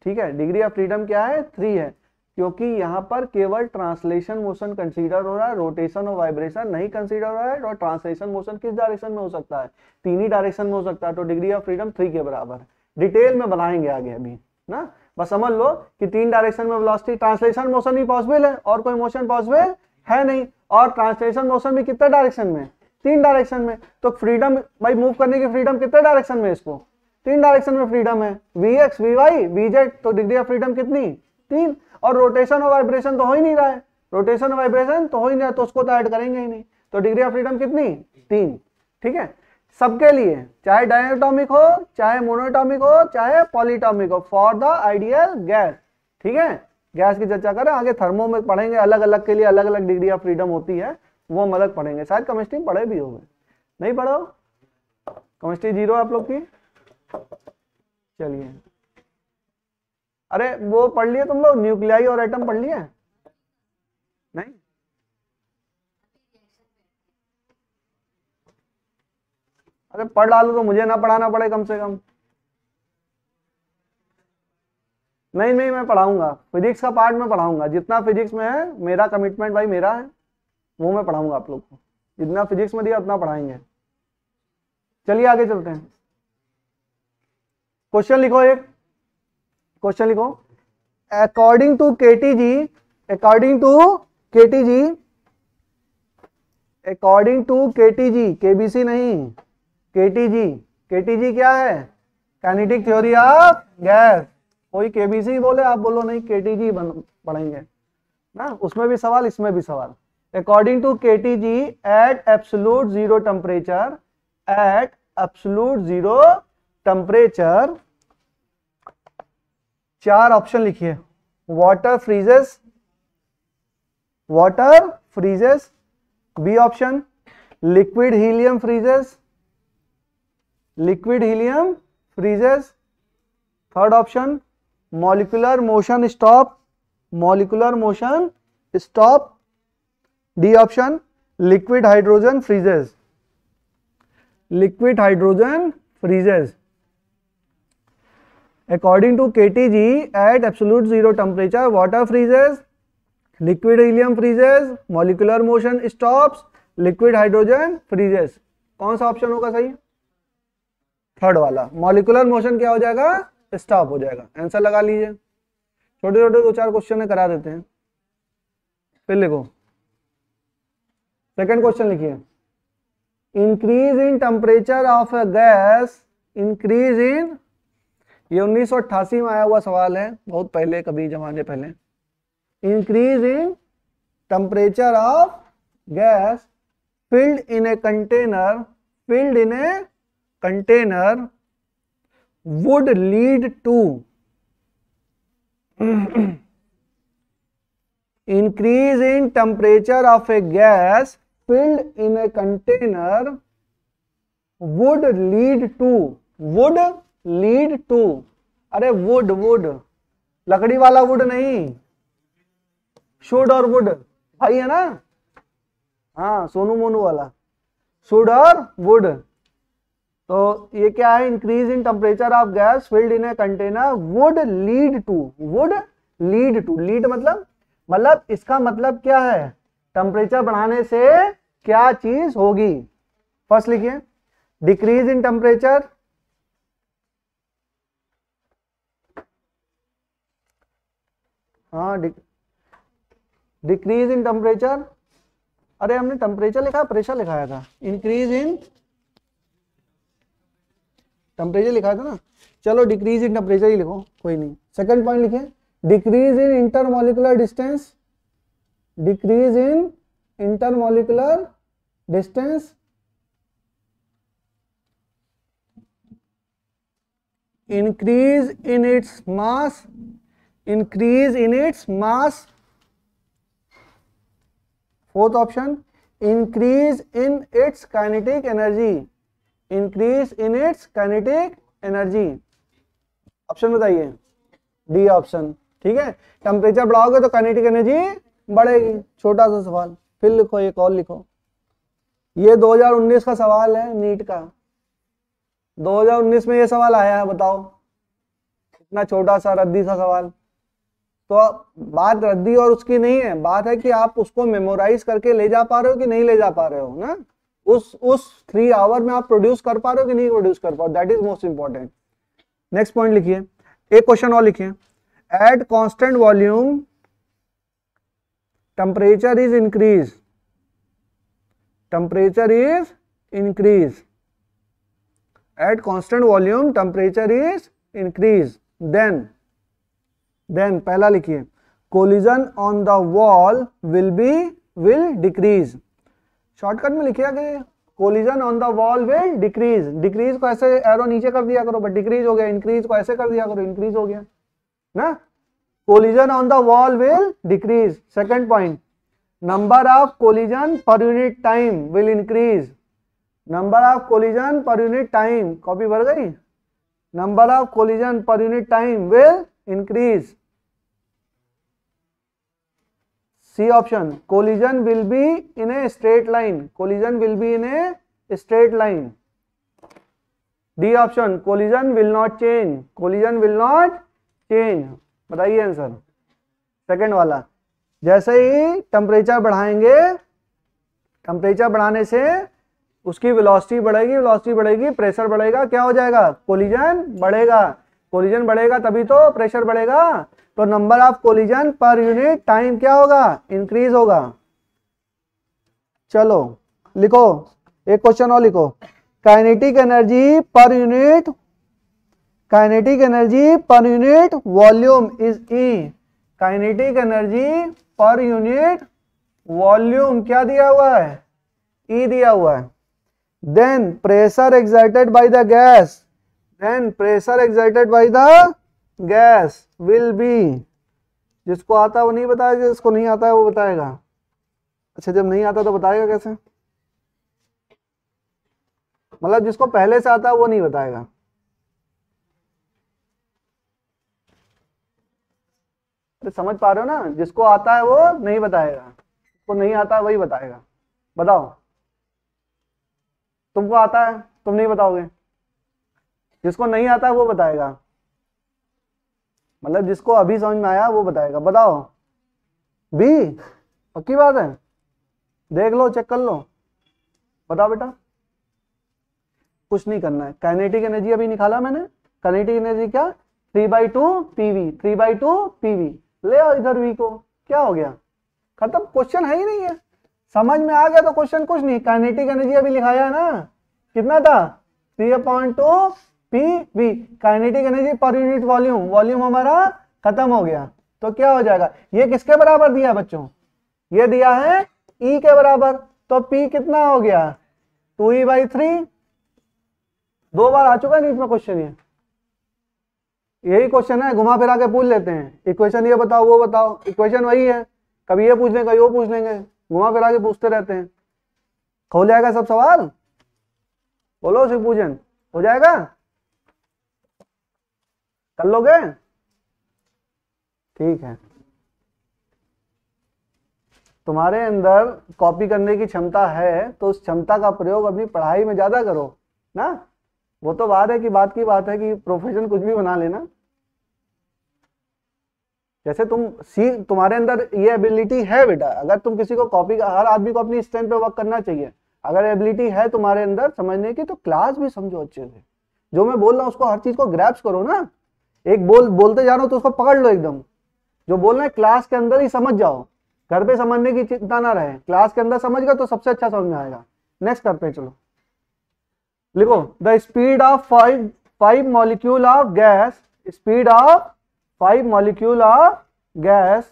ठीक है, डिग्री ऑफ फ्रीडम क्या है, 3 है, क्योंकि यहाँ पर केवल ट्रांसलेशन मोशन कंसीडर हो रहा है, रोटेशन और वाइब्रेशन नहीं कंसीडर हो रहा है। और ट्रांसलेशन मोशन किस डायरेक्शन में हो सकता है, 3 ही डायरेक्शन में हो सकता है। तो डिग्री ऑफ फ्रीडम 3 के बराबर है। डिटेल में बनाएंगे आगे अभी ना, बस समझ लो कि 3 डायरेक्शन में वेलोसिटी, ट्रांसलेशन मोशन भी पॉसिबल है और कोई मोशन पॉसिबल है नहीं, और ट्रांसलेशन मोशन भी कितने डायरेक्शन में, 3 डायरेक्शन में। तो फ्रीडम भाई, मूव करने की फ्रीडम कितने डायरेक्शन में, इसको 3 डायरेक्शन में फ्रीडम है, Vx, Vy, Vz। तो डिग्री ऑफ फ्रीडम कितनी, 3। और रोटेशन और वाइब्रेशन तो हो ही नहीं रहा है, रोटेशन और वाइब्रेशन तो हो ही नहीं रहा, तो उसको तो ऐड करेंगे ही नहीं। तो डिग्री ऑफ फ्रीडम कितनी, 3। ठीक है, सबके लिए, चाहे डायटोमिक हो, चाहे मोनोटोमिक हो, चाहे पॉलीटोमिक हो, फॉर द आइडियल गैस। ठीक है, गैस की चर्चा करें आगे, थर्मो में पढ़ेंगे, अलग अलग के लिए अलग अलग डिग्री ऑफ फ्रीडम होती है, वो हम अलग पढ़ेंगे। शायद केमिस्ट्री पढ़े भी होंगे, नहीं पढ़ो, केमिस्ट्री 0 आप लोग की। चलिए, अरे वो पढ़ लिए तुम लोग, न्यूक्लियाई और एटम पढ़ लिए, नहीं? अरे पढ़ डालो तो मुझे ना पढ़ाना पड़े कम से कम। नहीं नहीं, मैं पढ़ाऊंगा, फिजिक्स का पार्ट में पढ़ाऊंगा, जितना फिजिक्स में है, मेरा कमिटमेंट भाई मेरा है, वो मैं पढ़ाऊंगा आप लोग को, जितना फिजिक्स में दिया उतना पढ़ाएंगे। चलिए आगे चलते हैं, क्वेश्चन लिखो, एक क्वेश्चन लिखो। According to KTG, according to KTG, according to KTG, KBC नहीं, केटीजी, केटीजी क्या है, काइनेटिक थ्योरी ऑफ गैस। कोई केबीसी बोले, आप बोलो नहीं, केटीजी पढ़ेंगे ना, उसमें भी सवाल, इसमें भी सवाल। According to KTG at absolute zero temperature, at absolute zero temperature, 4 option लिखिए। Water freezes, water freezes, B option liquid helium freezes, liquid helium freezes, third option molecular motion stop, molecular motion stop, D option liquid hydrogen freezes, liquid hydrogen freezes. According to KTG, at absolute zero temperature, water freezes, liquid helium freezes, molecular motion stops, liquid hydrogen freezes। कौन सा option होगा सही? Third वाला, molecular motion क्या हो जाएगा, stop हो जाएगा। आंसर लगा लीजिए, छोटे छोटे 2-4 क्वेश्चन करा देते हैं। फिर लिखो, सेकंड क्वेश्चन लिखिए। Increase in temperature of a gas, increase in, ये 1988 में आया हुआ सवाल है, बहुत पहले, कभी जमाने पहले। Increase in temperature of gas filled in a container, filled in a container would lead to, increase in temperature of a gas filled in a container would lead to, would lead to, अरे wood, wood लकड़ी वाला would नहीं, should और would भाई है ना, हाँ सोनू मोनू वाला, शुड और वुड। तो ये क्या है, increase in temperature of gas filled in a container would lead to, would lead to, lead मतलब इसका मतलब क्या है, टेम्परेचर बढ़ाने से क्या चीज होगी। फर्स्ट लिखिए, डिक्रीज इन टेम्परेचर, हाँ डिक्रीज इन टेम्परेचर, अरे हमने टेम्परेचर लिखा, प्रेशर लिखाया था, इंक्रीज इन टेम्परेचर लिखा था ना, चलो डिक्रीज इन टेम्परेचर ही लिखो, कोई नहीं। सेकंड पॉइंट लिखे, decrease in intermolecular distance, decrease in intermolecular distance, increase in its mass, increase in its mass, fourth option increase in its kinetic energy, increase in its kinetic energy, option बताइए, D option. ठीक है, temperature बढ़ाओगे तो kinetic energy बढ़ेगी, छोटा सा सवाल। फिर लिखो, एक और लिखो, ये 2019 का सवाल है नीट का, 2019 में ये सवाल आया है, बताओ इतना छोटा सा रद्दी सा सवाल। तो बात रद्दी और उसकी नहीं है, बात है कि आप उसको मेमोराइज करके ले जा पा रहे हो कि नहीं ले जा पा रहे हो ना, उस 3 आवर में आप प्रोड्यूस कर पा रहे हो कि नहीं प्रोड्यूस कर पा रहे हो, that is most important. Next point लिखिए, एक क्वेश्चन और लिखिए। at constant volume temperature is increased, temperature is increased, at constant volume temperature is increased, then पहला लिखिए collision on the wall will decrease, shortcut में लिखिए कि collision on the wall will decrease, decrease को ऐसे arrow नीचे कर दिया करो बट डिक्रीज हो गया, इंक्रीज को ऐसे कर दिया करो इंक्रीज हो गया ना, collision on the wall will decrease. Second point, number of collision per unit time will increase, number of collision per unit time, copy भर गई, number of collision per unit time will increase. C option, collision will be in a straight line, collision will be in a straight line। D option, collision will not change, collision will not change। बताइए answer. Second वाला, जैसे ही temperature बढ़ाएंगे, temperature बढ़ाने से उसकी velocity बढ़ेगी, velocity बढ़ेगी, pressure बढ़ेगा, क्या हो जाएगा, कोलिजन बढ़ेगा, कोलिजन बढ़ेगा तभी तो प्रेशर बढ़ेगा, तो number of collision per unit time क्या होगा, इंक्रीज होगा। चलो लिखो, एक क्वेश्चन और लिखो, kinetic energy per unit, kinetic energy per unit volume is E, kinetic energy per unit volume क्या दिया हुआ है, ई दिया हुआ है। Then pressure excited by the gas, then pressure excited by the gas will be, जिसको आता है वो नहीं बताएगा, जिसको नहीं आता है वो बताएगा। अच्छा जब नहीं आता तो बताएगा कैसे, मतलब जिसको पहले से आता है वो नहीं बताएगा। तो समझ पा रहे हो ना, जिसको आता है वो नहीं बताएगा, जिसको नहीं आता है वही बताएगा। बताओ, तुमको आता है तुम नहीं बताओगे, जिसको नहीं आता है वो बताएगा, मतलब जिसको अभी समझ में आया वो बताएगा। बताओ, बी पक्की बात है, देख लो चेक कर लो, बताओ बेटा। कुछ नहीं करना है, काइनेटिक एनर्जी अभी निकाला मैंने, काइनेटिक एनर्जी क्या, 3/2 पीवी, 3/2 पीवी, ले आओ इधर वी को, क्या हो गया, खत्म, क्वेश्चन है ही नहीं है, समझ में आ गया तो क्वेश्चन कुछ नहीं। काइनेटिक एनर्जी अभी लिखाया है ना, कितना था, 3/2 PV, kinetic energy per unit volume, volume हमारा खत्म हो गया, तो क्या हो जाएगा, ये किसके बराबर दिया बच्चों, ये दिया है ई के बराबर, तो पी कितना हो गया, 2e/3, 2 बार आ चुका है नीट में क्वेश्चन, ये यही क्वेश्चन है, घुमा फिरा के पूछ लेते हैं, इक्वेशन ये बताओ वो बताओ, इक्वेशन वही है, कभी ये पूछ लेंगे कभी वो पूछ लेंगे, घुमा फिरा के पूछते रहते हैं। हो जाएगा सब सवाल, बोलो शिवपूजन, हो जाएगा, कर लोगे, ठीक है। तुम्हारे अंदर कॉपी करने की क्षमता है तो उस क्षमता का प्रयोग अपनी पढ़ाई में ज्यादा करो ना, वो तो बात है कि बात की बात है कि प्रोफेशन कुछ भी बना लेना। जैसे तुम्हारे अंदर ये एबिलिटी है बेटा, अगर तुम किसी को कॉपी, हर आदमी को अपनी स्ट्रेंथ पे वर्क करना चाहिए, अगर एबिलिटी है तुम्हारे अंदर समझने की तो क्लास भी समझो अच्छे से, जो मैं बोल रहा हूँ उसको हर चीज को ग्रैप्स करो ना, एक बोलते जा रहा हूँ तो उसको पकड़ लो एकदम, जो बोलना है क्लास के अंदर ही समझ जाओ, घर पे समझने की चिंता ना रहे, क्लास के अंदर समझ गए तो सबसे अच्छा समझ में आएगा। नेक्स्ट करते हैं, चलो लिखो, the speed of 5 molecule of gas, speed of 5 molecule of gas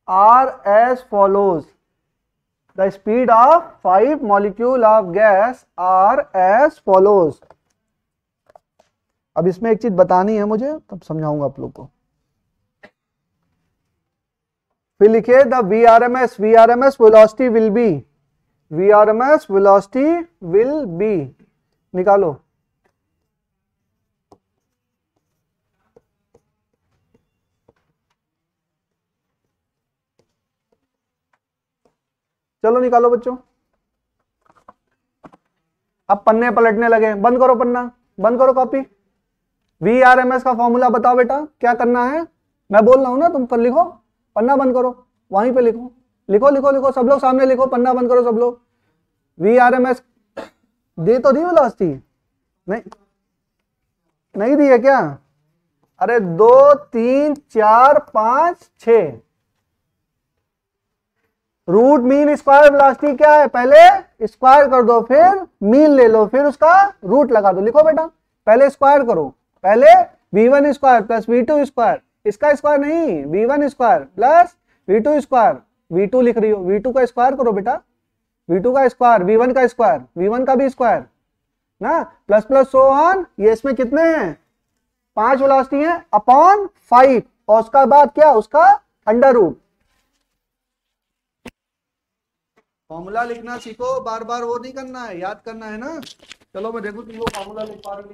are as follows, the speed of 5 molecule of gas are as follows. अब इसमें एक चीज बतानी है मुझे, तब समझाऊंगा आप लोग को। फिर लिखिए the VRMS velocity will be, VRMS velocity will be, निकालो। चलो निकालो बच्चों, अब पन्ने पलटने लगे, बंद करो पन्ना, बंद करो कॉपी। VRMS का फॉर्मूला बताओ बेटा, क्या करना है, मैं बोल रहा हूं ना, तुम कर लिखो, पन्ना बंद करो, वहीं पे लिखो, लिखो लिखो लिखो, सब लोग सामने लिखो, पन्ना बंद करो सब लोग। VRMS दे तो दी वेलोसिटी, नहीं दी है क्या, अरे 2 3 4 5 6। रूट मीन स्क्वायर वेलोसिटी क्या है, पहले स्क्वायर कर दो फिर मीन ले लो फिर उसका रूट लगा दो। लिखो बेटा, पहले स्क्वायर करो, पहले v1 square plus v2 square, इसका स्क्वायर नहीं, v1 square plus v2 square, v2 लिख रही हो, v2 का स्क्वायर करो बेटा, v2 का स्क्वायर, v1 का स्क्वायर, v1 का भी स्क्वायर ना, प्लस प्लस सो ऑन। ये इसमें कितने हैं, 5 वेलोसिटी है अपॉन 5, और उसका बाद क्या, उसका अंडर रूट। फॉर्मूला लिखना सीखो, बार बार वो नहीं करना है, याद करना है ना। चलो मैं देखूं तुम वो फॉर्मूला लिख पा रहे हो।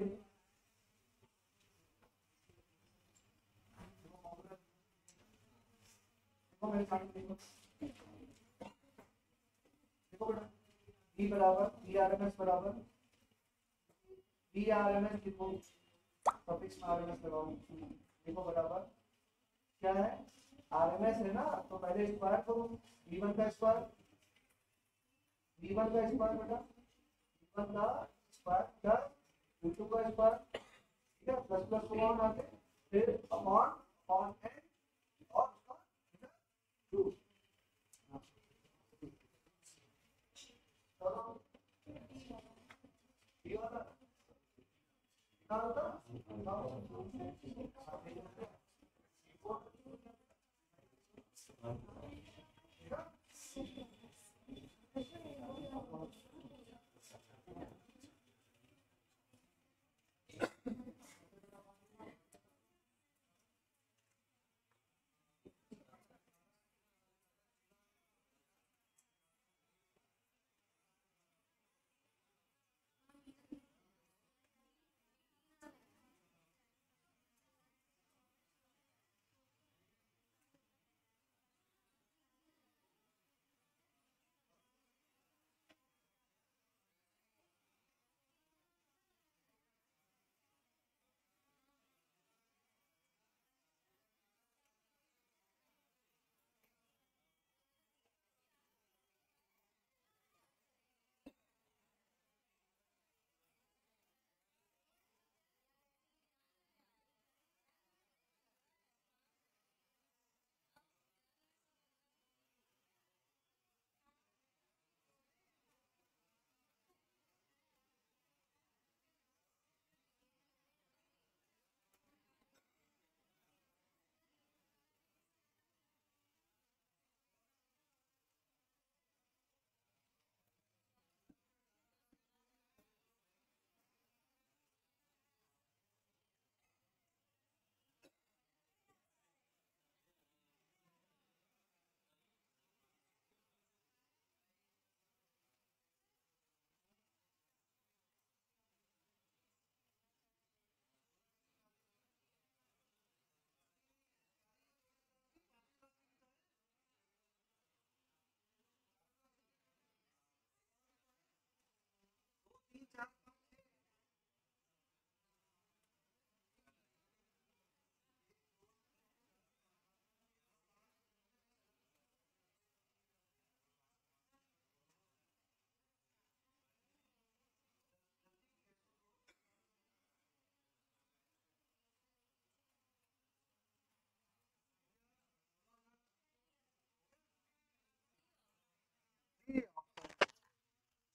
देखो बेटा, E बराबर ERMS बराबर ERMS लिखो, सफिक्स में RMS लगाओ, देखो बराबर क्या है, RMS है ना, तो पहले स्क्वायर करो, V1 का स्क्वायर, V1 का स्क्वायर बेटा, V1 का स्क्वायर प्लस V2 का स्क्वायर, ठीक है, प्लस प्लस को ऑन आके फिर अपॉन ऑन है और उसका रूट। चलो ये वाला क्या होता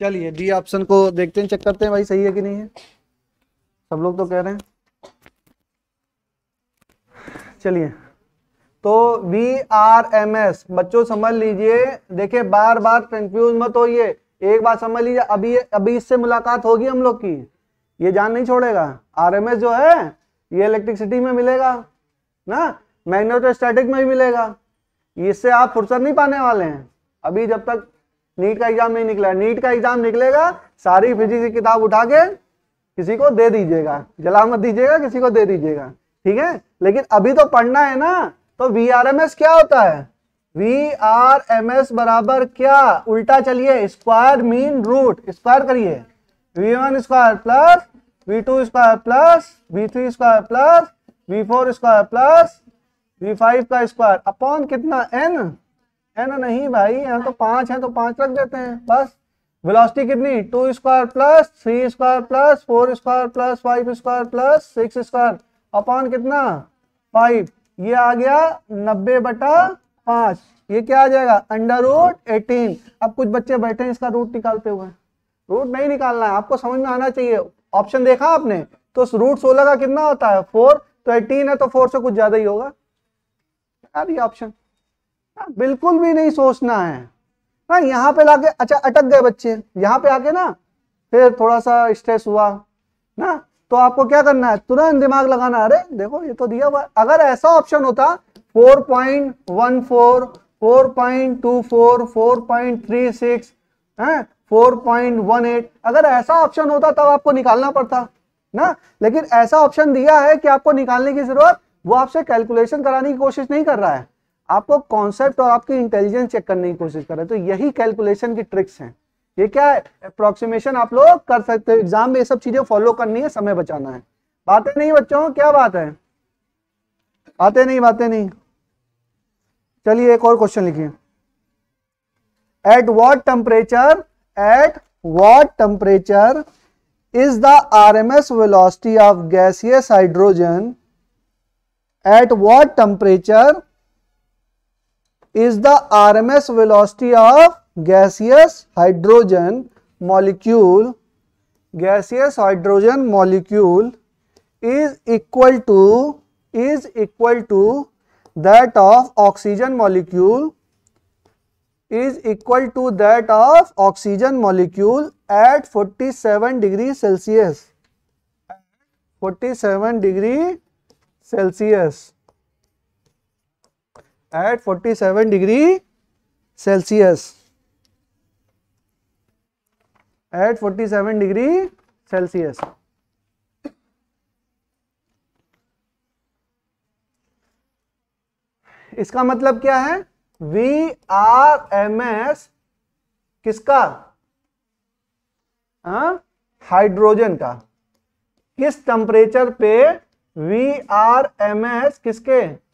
चलिए डी ऑप्शन को देखते हैं, चेक करते हैं भाई सही है कि नहीं है। सब लोग तो कह रहे हैं। चलिए तो VRMS बच्चों समझ लीजिए, देखिए बार बार कंफ्यूज मत होइए, एक बात समझ लीजिए, अभी इससे मुलाकात होगी हम लोग की, ये जान नहीं छोड़ेगा। RMS जो है ये इलेक्ट्रिसिटी में मिलेगा ना, मैग्नेटोस्टैटिक में भी मिलेगा, इससे आप फुर्सत नहीं पाने वाले हैं अभी जब तक नीट का एग्जाम नहीं निकला। नीट का एग्जाम निकलेगा, सारी फिजिक्स की किताब उठा के किसी को दे दीजिएगा, जला मत दीजिएगा, किसी को दे दीजिएगा, ठीक है। लेकिन अभी तो पढ़ना है ना। तो VRMS क्या होता है, VRMS बराबर क्या, उल्टा चलिए, स्क्वायर मीन रूट, स्क्वायर करिए, V1 square plus V2 square plus V3 square plus V4 square plus V5 का स्क्वायर अपॉन कितना, n नहीं भाई, यहाँ तो 5 है तो 5 रख देते हैं बस। वेलोसिटी कितनी, 2 square plus 3 square plus 4 square plus 5 square plus 6 square upon कितना 5, ये आ गया 90/5, ये क्या आ जाएगा √18। अब कुछ बच्चे बैठे हैं इसका रूट निकालते हुए, रूट नहीं निकालना है, आपको समझ में आना चाहिए। ऑप्शन देखा आपने तो √16 का कितना होता है 4, तो 18 है तो 4 से कुछ ज्यादा ही होगा। ऑप्शन बिल्कुल भी नहीं सोचना है ना, यहाँ पे लाके अच्छा अटक गए बच्चे, यहाँ पे आके ना फिर थोड़ा सा स्ट्रेस हुआ ना, तो आपको क्या करना है तुरंत दिमाग लगाना, अरे देखो ये तो दिया हुआ। अगर ऐसा ऑप्शन होता 4.14, 4.24, 4.36, 4.18, अगर ऐसा ऑप्शन होता तब आपको निकालना पड़ता ना, लेकिन ऐसा ऑप्शन दिया है कि आपको निकालने की जरूरत, वो आपसे कैलकुलेशन कराने की कोशिश नहीं कर रहा है, आपको कॉन्सेप्ट और आपकी इंटेलिजेंस चेक करने की कोशिश कर रहा है। तो यही कैलकुलेशन की ट्रिक्स हैं। ये क्या है अप्रोक्सीमेशन आप लोग कर सकते हो, एग्जाम में ये सब चीजें फॉलो करनी है, समय बचाना है। बातें नहीं बच्चों, क्या बात है, बातें नहीं। चलिए एक और क्वेश्चन लिखिए। At what temperature is the RMS velocity of gaseous hydrogen, at what temperature is the RMS velocity of gaseous hydrogen molecule is equal to that of oxygen molecule at 47 degrees Celsius, 47 degrees Celsius, at 47 degree Celsius, at 47 degree Celsius। इसका मतलब क्या है VRMS किसका, hydrogen का, किस temperature पे VRMS किसके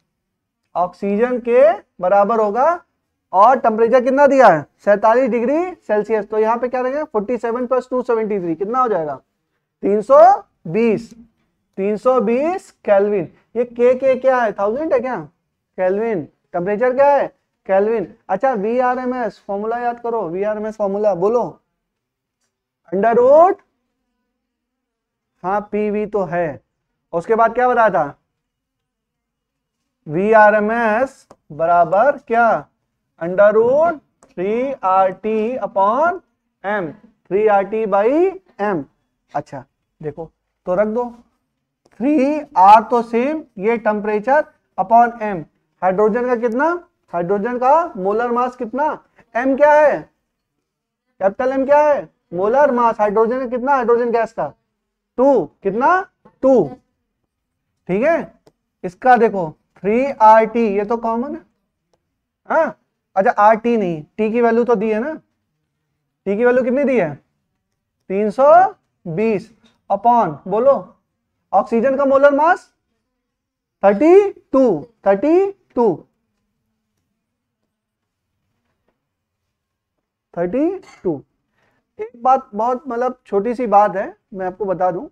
oxygen के बराबर होगा, और टेम्परेचर कितना दिया है 47 डिग्री सेल्सियस, तो यहां पे क्या रहेगा 47 + 273 कितना हो जाएगा 320 केल्विन। ये के क्या है 1000 है क्या, केल्विन, टेम्परेचर क्या है केल्विन। अच्छा VRMS फॉर्मूला याद करो, VRMS फॉर्मूला बोलो, √ PV तो है, उसके बाद क्या बताया था VRMS बराबर क्या √3RT/m, 3RT/m। अच्छा देखो तो रख दो 3R तो सेम, ये टेम्परेचर अपॉन m, हाइड्रोजन का कितना, हाइड्रोजन का मोलर मास कितना, m क्या है कैपिटल M क्या है मोलर मास, हाइड्रोजन का कितना, हाइड्रोजन गैस का 2, कितना 2, ठीक है। इसका देखो 3RT ये तो कॉमन है, हाँ अच्छा RT नहीं, T की वैल्यू तो दी है ना, T की वैल्यू कितनी दी है 320 अपॉन बोलो ऑक्सीजन का मोलर मास 32। एक बात बहुत मतलब छोटी सी बात है, मैं आपको बता दूं,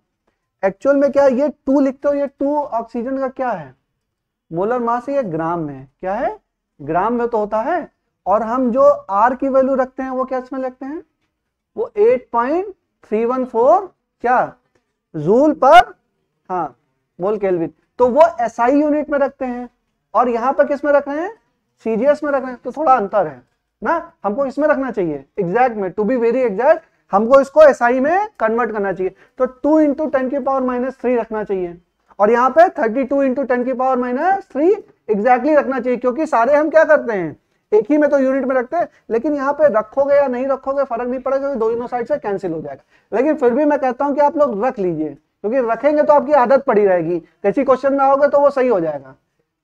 एक्चुअल में क्या ये 2 लिखते हो, ये 2 ऑक्सीजन का क्या है मोलर मास है, ये ग्राम में, क्या है ग्राम में तो होता है, और हम जो R की वैल्यू रखते हैं वो क्या इसमें रखते हैं, वो 8.314 क्या जूल पर मोल केल्विन, तो वो SI यूनिट में रखते हैं, और यहाँ पर किस में रख रहे हैं CGS में रख रहे हैं, तो थोड़ा अंतर है ना, हमको इसमें रखना चाहिए एग्जैक्ट में, टू बी वेरी एग्जैक्ट हमको इसको SI में कन्वर्ट करना चाहिए, तो 2 × 10⁻³ रखना चाहिए, और यहाँ पे 32 × 10⁻³ एग्जैक्टली रखना चाहिए, क्योंकि सारे हम क्या करते हैं एक ही में तो यूनिट में रखते हैं, लेकिन यहाँ पे रखोगे या नहीं रखोगे फर्क नहीं पड़ेगा, क्योंकि दोनों साइड से कैंसिल हो जाएगा, लेकिन फिर भी मैं कहता हूं कि आप लोग रख लीजिए, क्योंकि रखेंगे तो आपकी आदत पड़ी रहेगी, किसी क्वेश्चन में आओगे तो वो सही हो जाएगा।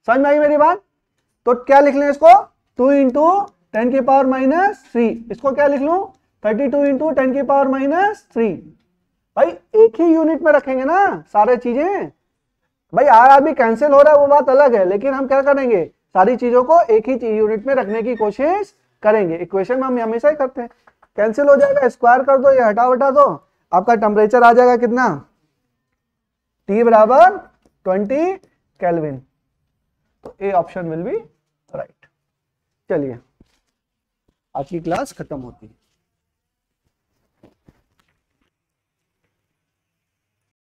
समझ में आई मेरी बात, तो क्या लिख लें इसको 2 × 10⁻³, इसको क्या लिख लूं 32 × 10⁻³ भाई एक ही यूनिट में रखेंगे ना सारे चीजें, भाई R भी कैंसिल हो रहा है वो बात अलग है, लेकिन हम क्या करेंगे सारी चीजों को एक ही यूनिट में रखने की कोशिश करेंगे। इक्वेशन में हम हमेशा ही करते हैं, कैंसिल हो जाएगा स्क्वायर कर दो या हटा दो, आपका टेम्परेचर आ जाएगा कितना T बराबर 20 केल्विन। तो A option will be right. चलिए आज की क्लास खत्म होती है।